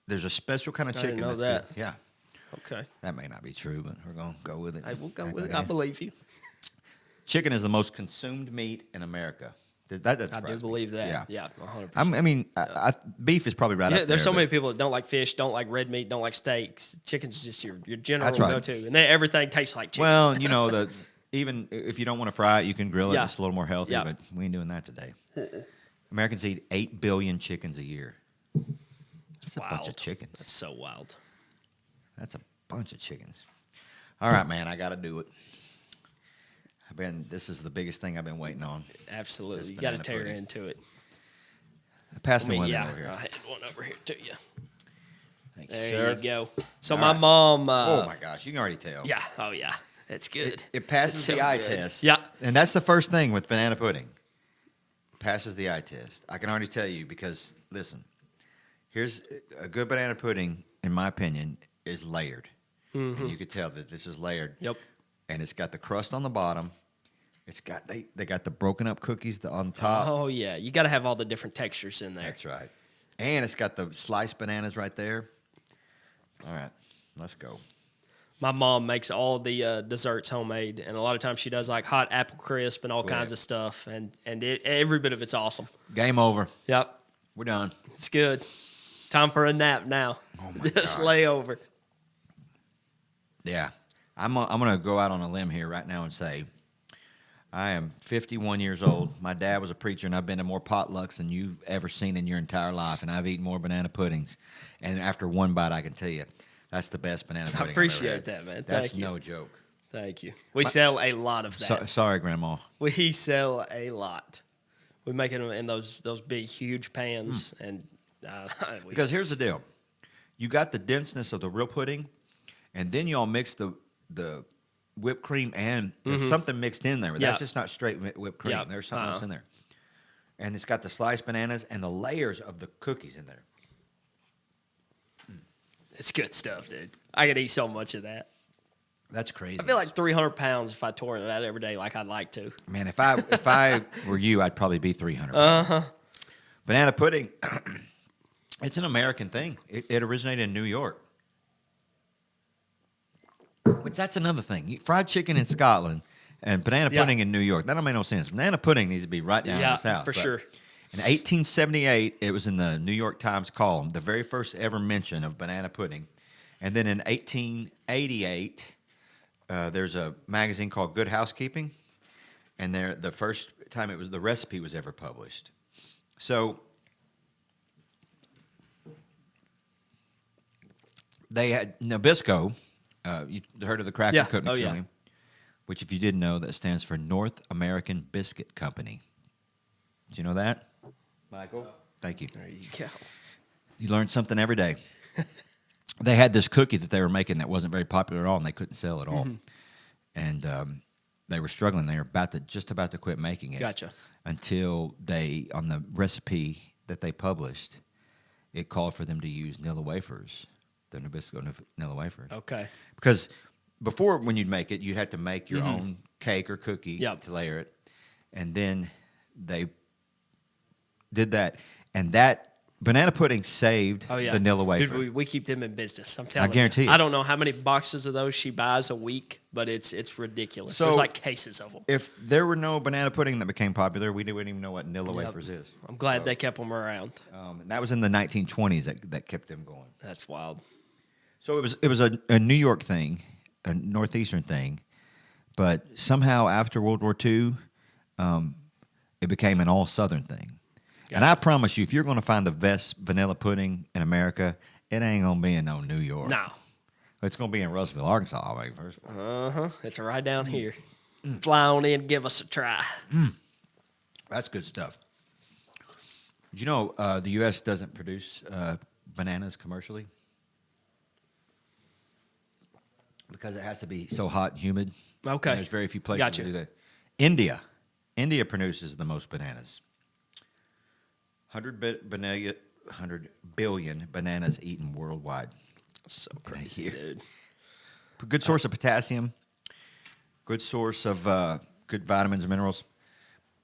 There's a special kind of I chicken didn't know that's that. good. Yeah. Okay. That may not be true, but we're going to go with it. Hey, we'll go Act with like it. I is. believe you. Chicken is the most consumed meat in America. That I surprised do me. believe that. Yeah. Yeah, 100%. I mean, beef is probably right up there. There's so but many people that don't like fish, don't like red meat, don't like steaks. Chicken's just your general That's right. go-to, and everything tastes like chicken. Well, even if you don't want to fry it, you can grill it. Yeah. It's a little more healthy, Yeah. but we ain't doing that today. Americans eat 8 billion chickens a year. That's a bunch of Wild. chickens. That's so wild. That's a bunch of chickens. All right, man, I got to do it. This is the biggest thing I've been waiting on. Absolutely. This You got to banana tear pudding. into it. Pass me one yeah, over here. I had one over here to you. Thank you, There sir. you go. So All my right. mom. Oh my gosh, you can already tell. Yeah. Oh yeah. It's good. It passes It's the so eye good. test. Yeah. And that's the first thing with banana pudding. Passes the eye test. I can already tell you because, listen, here's a good banana pudding, in my opinion, is layered. And you could tell that this is layered. Yep. And it's got the crust on the bottom. It's got they got the broken up cookies on top. Oh yeah. You got to have all the different textures in there. That's right. And it's got the sliced bananas right there. All right, let's go. My mom makes all the desserts homemade, and a lot of times she does like hot apple crisp and all kinds of stuff, and every bit of it's awesome. Game over. Yep. We're done. It's good. Time for a nap now. Oh my Just gosh. lay over. Yeah. I'm going to go out on a limb here right now and say I am 51 years old. My dad was a preacher, and I've been to more potlucks than you've ever seen in your entire life, and I've eaten more banana puddings. And after one bite, I can tell you, that's the best banana pudding I've ever appreciate had. that, man. That's Thank you. no joke. Thank you. We sell a lot of that. Sorry, Grandma. We sell a lot. We make it in those big, huge pans, and Because here's the deal. You got the denseness of the real pudding, and then you all mix the whipped cream and there's something mixed in there. But that's Yeah. just not straight whipped cream. Yeah. There's something else in there. And it's got the sliced bananas and the layers of the cookies in there. it's good stuff, dude. I could eat so much of that. That's crazy. I feel like 300 pounds if I tore it out every day like I'd like to. Man, if I were you, I'd probably be 300. Banana pudding, it's an American thing. It originated in New York. Which that's another thing. Fried chicken in Scotland and banana pudding in New York. That don't make no sense. Banana pudding needs to be right down in the South. for sure. In 1878, it was in the New York Times column, the very first ever mention of banana pudding. And then in 1888, there's a magazine called Good Housekeeping, and the first time the recipe was ever published. So they had Nabisco. You heard of the cracker Yeah. company? Oh, yeah. Which, if you didn't know, that stands for North American Biscuit Company. Did you know that, Michael? Thank you. There you go. You learn something every day. They had this cookie that they were making that wasn't very popular at all, and they couldn't sell it all. And they were struggling. They were just about to quit making it. Gotcha. Until on the recipe that they published, it called for them to use Nilla wafers, the Nabisco Nilla wafers. Okay. Because before, when you'd make it, you'd have to make your own cake or cookie to layer it. And then they did that. And that banana pudding saved the Nilla wafer. Dude, we keep them in business. I'm telling you. I guarantee you. I don't know how many boxes of those she buys a week, but it's ridiculous. So, there's like cases of them. If there were no banana pudding that became popular, we wouldn't even know what Nilla wafers is. I'm glad they kept them around. And that was in the 1920s that kept them going. That's wild. So it was a New York thing, a Northeastern thing, but somehow after World War II, it became an all Southern thing. Gotcha. And I promise you, if you're going to find the best vanilla pudding in America, it ain't going to be in no New York. No. It's going to be in Russellville, Arkansas, I think, first of all. Uh-huh. It's right down here. Fly on in, give us a try. That's good stuff. Did you know the U.S. doesn't produce bananas commercially? Because it has to be so hot and humid. Okay. And there's very few places to do that. India produces the most bananas. 100 billion bananas eaten worldwide. So crazy, dude. Good source of potassium. Good source of good vitamins and minerals.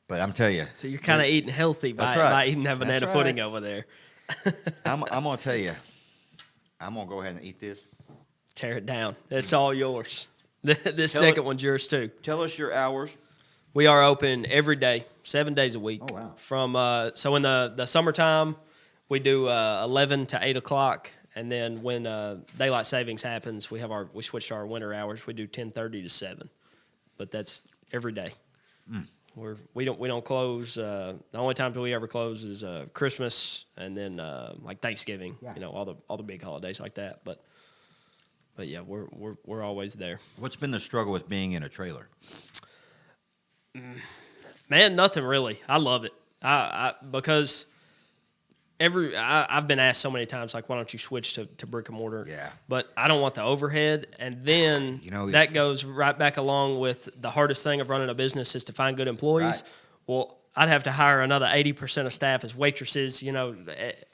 But I'm telling you. So you're kind of eating healthy by eating that banana pudding over there. I'm going to tell you. I'm going to go ahead and eat this. Tear it down. It's all yours. This second one's yours too. Tell us your hours. We are open every day, 7 days a week. Oh, wow. From so in the summertime, we do 11 to 8 o'clock, and then when daylight savings happens, we switch to our winter hours. We do 10:30 to 7, but that's every day. We don't close. The only times we ever close is Christmas and then like Thanksgiving. Yeah. You know, all the big holidays like that. But yeah, we're always there. What's been the struggle with being in a trailer? Man, nothing really. I love it. Because I've been asked so many times, like, why don't you switch to brick and mortar? Yeah. But I don't want the overhead, and then that goes right back along with the hardest thing of running a business is to find good employees. Right. Well, I'd have to hire another 80% of staff as waitresses,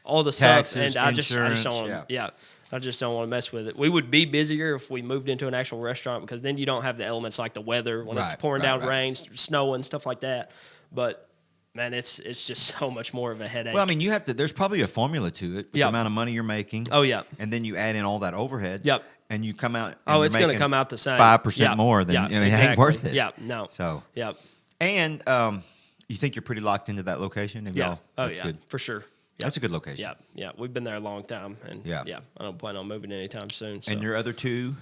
all the taxes, stuff, and I just don't want I just don't want to mess with it. We would be busier if we moved into an actual restaurant because then you don't have the elements like the weather when it's pouring down rain, snowing, stuff like that. But man, it's just so much more of a headache. Well, I mean, you have to. There's probably a formula to it. With the amount of money you're making. Oh yeah. And then you add in all that overhead. Yep. And you come out. And it's going to come out the same. 5% more than it ain't worth it. Yeah. No. So. Yep. And you think you're pretty locked into that location? Yeah. That's good. For sure. Yep. That's a good location. Yeah. We've been there a long time, and I don't plan on moving anytime soon. So. And your other two?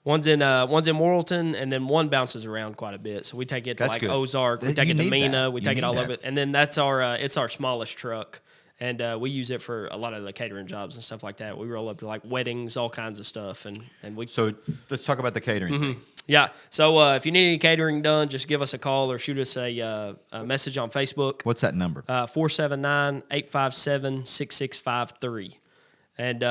One's in Morrilton, and then one bounces around quite a bit. So we take it to like Ozark, we take it to Mena, we take it all over it, and then that's it's our smallest truck, and we use it for a lot of the catering jobs and stuff like that. We roll up to like weddings, all kinds of stuff, and we. So let's talk about the catering thing. Yeah. So if you need any catering done, just give us a call or shoot us a message on Facebook. What's that number? 479-857-6653. And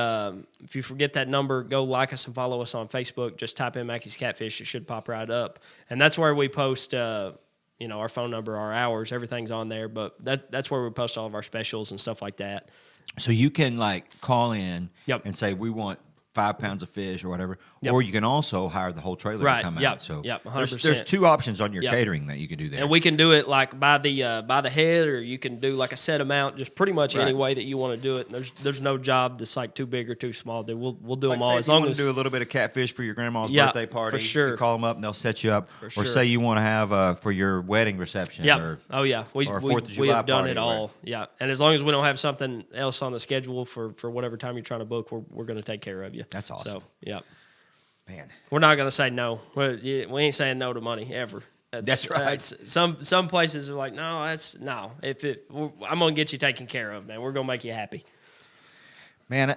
if you forget that number, go like us and follow us on Facebook. Just type in Mackey's Catfish. It should pop right up. And that's where we post, our phone number, our hours, everything's on there. But that's where we post all of our specials and stuff like that. So you can like call in and say, we want 5 pounds of fish or whatever, or you can also hire the whole trailer to come out. So 100%. There's two options on your catering that you can do there. And we can do it like by the head, or you can do like a set amount, just pretty much any way that you want to do it. And there's no job that's like too big or too small. We'll do them all as long as you want to do a little bit of catfish for your grandma's birthday party. For sure. You call them up and they'll set you up. Or say you want to have for your wedding reception. Yeah. Or 4th of July have done party it all. Yeah. And as long as we don't have something else on the schedule for whatever time you're trying to book, we're going to take care of you. That's awesome. So, yeah. Man, we're not going to say no. We ain't saying no to money ever. That's right. Some places are like, no, no. I'm going to get you taken care of, man. We're going to make you happy. Man,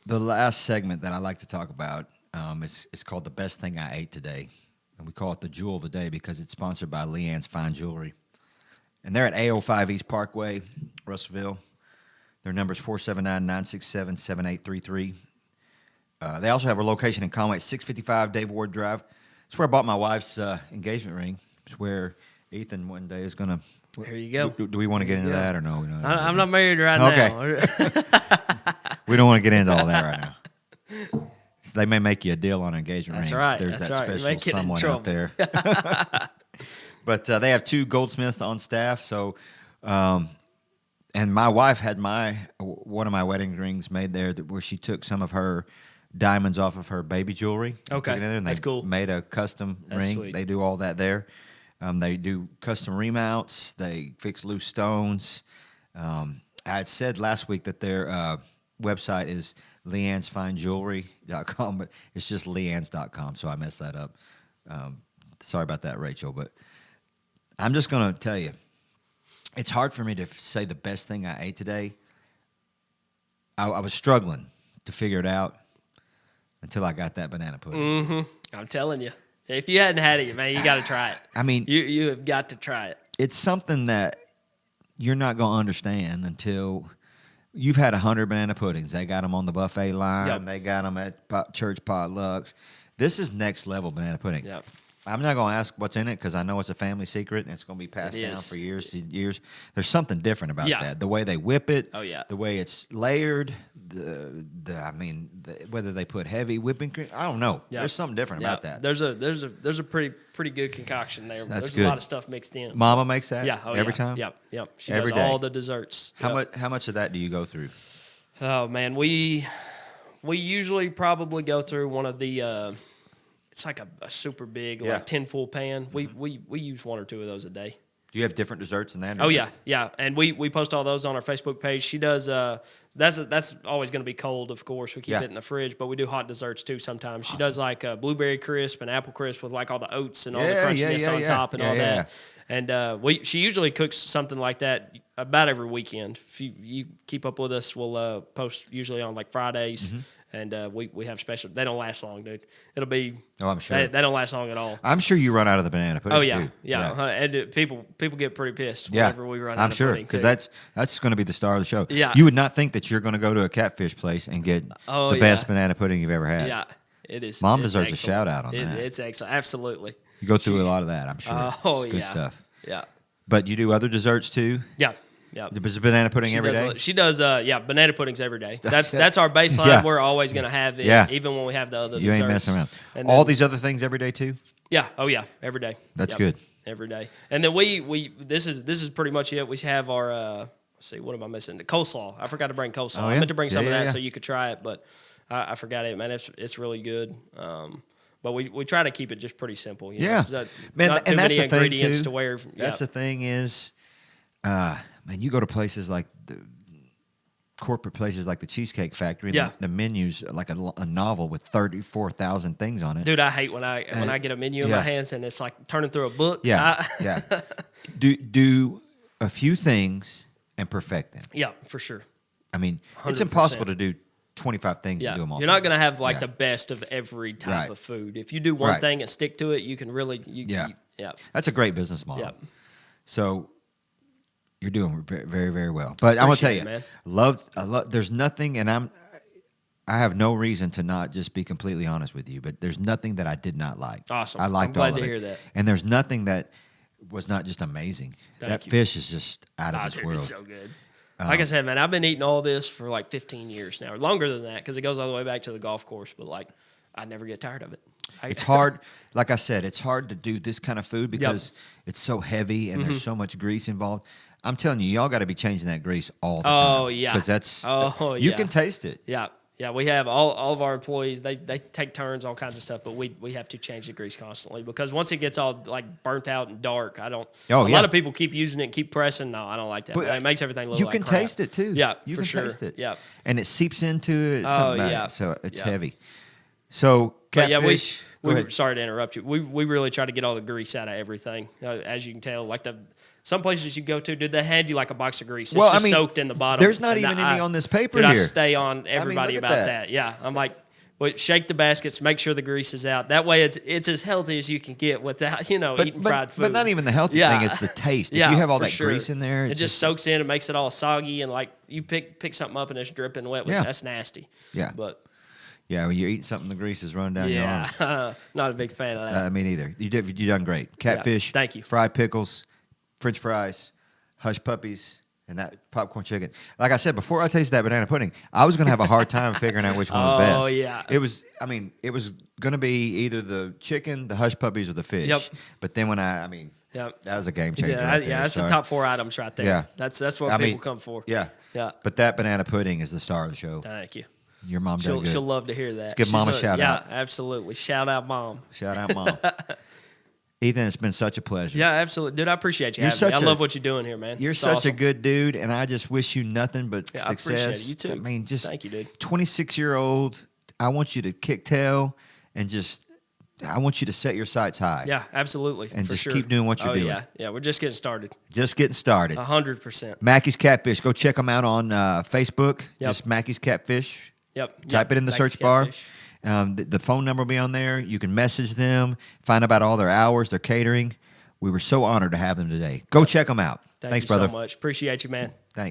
the last segment that I like to talk about is called The Best Thing I Ate Today. And we call it the Jewel of the Day because it's sponsored by Leanne's Fine Jewelry. And they're at A05 East Parkway, Russellville. Their number is 479-967-7833. They also have a location in Conway at 655 Dave Ward Drive. It's where I bought my wife's engagement ring. It's where Ethan one day is gonna. There you go. Do we want to get into that or no? I'm not married right Okay. now. We don't want to get into all that right now. So they may make you a deal on an engagement That's ring. right. There's That's that right. You special may get in someone trouble. out there. But they have 2 goldsmiths on staff. So, and my wife had one of my wedding rings made there where she took some of her diamonds off of her baby jewelry. Okay. Took it in there, and That's they cool. made a custom That's ring. sweet. They do all that there. They do custom remounts. They fix loose stones. I had said last week that their website is leannesfinejewelry.com, but it's just leannes.com, so I messed that up. Sorry about that, Rachel, but I'm just going to tell you, it's hard for me to say the best thing I ate today. I was struggling to figure it out until I got that banana pudding. I'm telling you. If you hadn't had it, man, you got to try it. I mean, you have got to try it. it's something that you're not going to understand until you've had 100 banana puddings. They got them on the buffet line. Yep. They got them at church potlucks. This is next level banana pudding. Yep. I'm not going to ask what's in it because I know it's a family secret and it's going to be passed It down is. for years and years. There's something different about Yeah. that. The way they whip it. Oh, yeah. The way it's layered. Whether they put heavy whipping cream. I don't know. Yeah. There's something different Yeah. about that. There's a pretty good concoction there. That's There's good. a lot of stuff mixed in. Mama makes that. Yeah. Oh, every yeah. time. Yep. She Every does day. all the desserts. How Yep. much of that do you go through? Oh man, we usually probably go through one of the. It's like a super big Yeah. like 10 full pan. We use 1 or 2 of those a day. Do you have different desserts in that? or Oh no? yeah, and we post all those on our Facebook page. She does. That's always going to be cold, of course. We keep Yeah. it in the fridge, but we do hot desserts too sometimes. She does like blueberry crisp and apple crisp with like all the oats and all the crunchiness on top and all that. And she usually cooks something like that about every weekend. If you keep up with us, we'll post usually on like Fridays. Mm-hmm. And we have special. They don't last long, dude. It'll be. Oh, I'm sure. They don't last long at all. I'm sure you run out of the banana pudding. Oh yeah, too. yeah. And people get pretty pissed Yeah. whenever we run out I'm of sure pudding, because too. that's going to be the star of the show. Yeah. You would not think that you're going to go to a Catfish place and get Oh, the yeah. best banana pudding you've ever had. Yeah, it is. Mom it's deserves a excellent. shout out on that. It's excellent. Absolutely. You go through a lot of that. I'm sure. Oh, It's good yeah. stuff. Yeah. But you do other desserts too. Yeah. Yeah. Is it banana pudding every day? She does. Banana puddings every day. That's our baseline. Yeah. We're always gonna have it, Yeah. even when we have the other. You ain't desserts. messing around. And All then- these other things every day too. Yeah. Oh yeah. Every day. That's Yep. good. Every day. And then this is pretty much it. We have our. Let's see. What am I missing? The coleslaw. I forgot to bring coleslaw. Oh, I yeah? meant to bring some Yeah, of that yeah, so yeah. you could try it, but I forgot it, man. It's really good. But we try to keep it just pretty simple. You Yeah. know? Man, Not too and that's many the thing ingredients too. to where. That's yeah. the thing is, man, you go to places like the corporate places like the Cheesecake Factory. And Yeah. the menu's like a novel with 34,000 things on it. Dude, I hate when I get a menu in yeah. my hands and it's like turning through a book. Yeah, yeah. Do a few things and perfect them. Yeah, for sure. I mean, it's 100%. impossible to do 25 things Yeah, and do them all. you're not gonna have like Yeah. the best of every type Right. of food. If you do one Right. thing and stick to it, you can really. Yeah. Yeah. That's a great business model. Yeah. So you're doing very, very, very well. But I'm gonna tell Appreciate you, it, man. I love. There's nothing, and I have no reason to not just be completely honest with you. But there's nothing that I did not like. Awesome. I liked I'm glad all of to it. hear that. And there's nothing that was not just amazing. Thank that you. fish is just out of Oh, this dude, world. it's so good. Like I said, man, I've been eating all this for like 15 years now, or longer than that, because it goes all the way back to the golf course. But like, I never get tired of it. It's hard. Like I said, it's hard to do this kind of food because it's so heavy and Mm-hmm. there's so much grease involved. I'm telling you, y'all got to be changing that grease all the time. Oh, yeah. Because that's Oh, you can taste it. Yeah. Yeah, we have all of our employees. They take turns, all kinds of stuff, but we have to change the grease constantly because once it gets all like burnt out and dark, I don't. Oh, a yeah. lot of people keep using it, and keep pressing. No, I don't like that. But, man. It makes everything look You like can crap. taste it too. Yeah, you for can sure. taste it. Yeah. And it seeps into it. Oh, something about yeah. it. So it's Yeah. heavy. So But yeah, Catfish. Go ahead. sorry to interrupt you. We really try to get all the grease out of everything. As you can tell, like some places you go to, dude, they hand you like a box of grease. It's Well, I just mean, soaked in the bottom. there's not And even any on this paper dude, I here. stay on everybody look at about that. that. Yeah, I'm like, well, shake the baskets, make sure the grease is out. That way, it's as healthy as you can get without eating fried food. But not even the healthy Yeah. thing; it's the taste. Yeah, if you have all for that sure. grease in there, it it's just soaks in and makes it all soggy and like you pick something up and it's dripping wet. Yeah. That's nasty. Yeah. But Yeah, when you're eating something, the grease is running down your arms. Yeah, not a big fan of that. Me neither. You done great. Catfish. Thank you. Fried pickles, French fries, hush puppies, and that popcorn chicken. Like I said, before I tasted that banana pudding, I was gonna have a hard time figuring out which one was best. Oh yeah. It was gonna be either the chicken, the hush puppies, or the fish. Yep. But then Yep. that was a game changer. Yeah, right there. that's the top 4 items right there. Yeah. That's what people come for. Yeah. Yeah. But that banana pudding is the star of the show. Thank you. Your mom done good. She'll love to hear that. Let's give Mom a shout out. Yeah, absolutely. Shout out, Mom. Shout out, Mom. Ethan, it's been such a pleasure. Yeah, absolutely. Dude, I appreciate you You're having me. I such love what you're doing here, man. You're It's such awesome. a good dude, and I just wish you nothing but Yeah, success. I appreciate it. You too. I mean, just Thank you, dude. 26-year-old. I want you to kick tail and I want you to set your sights high. Yeah, absolutely. And for just sure. keep doing what you're doing. Yeah, we're just getting started. Just getting started. 100%. Mackey's Catfish. Go check them out on Facebook. Yep. Just Mackey's Catfish. Yep. Type it in the Mackey's search bar. Catfish. The phone number will be on there. You can message them, find out about all their hours, their catering. We were so honored to have them today. Go check them out. Thank Thanks, you brother. so much. Appreciate you, man. Thanks.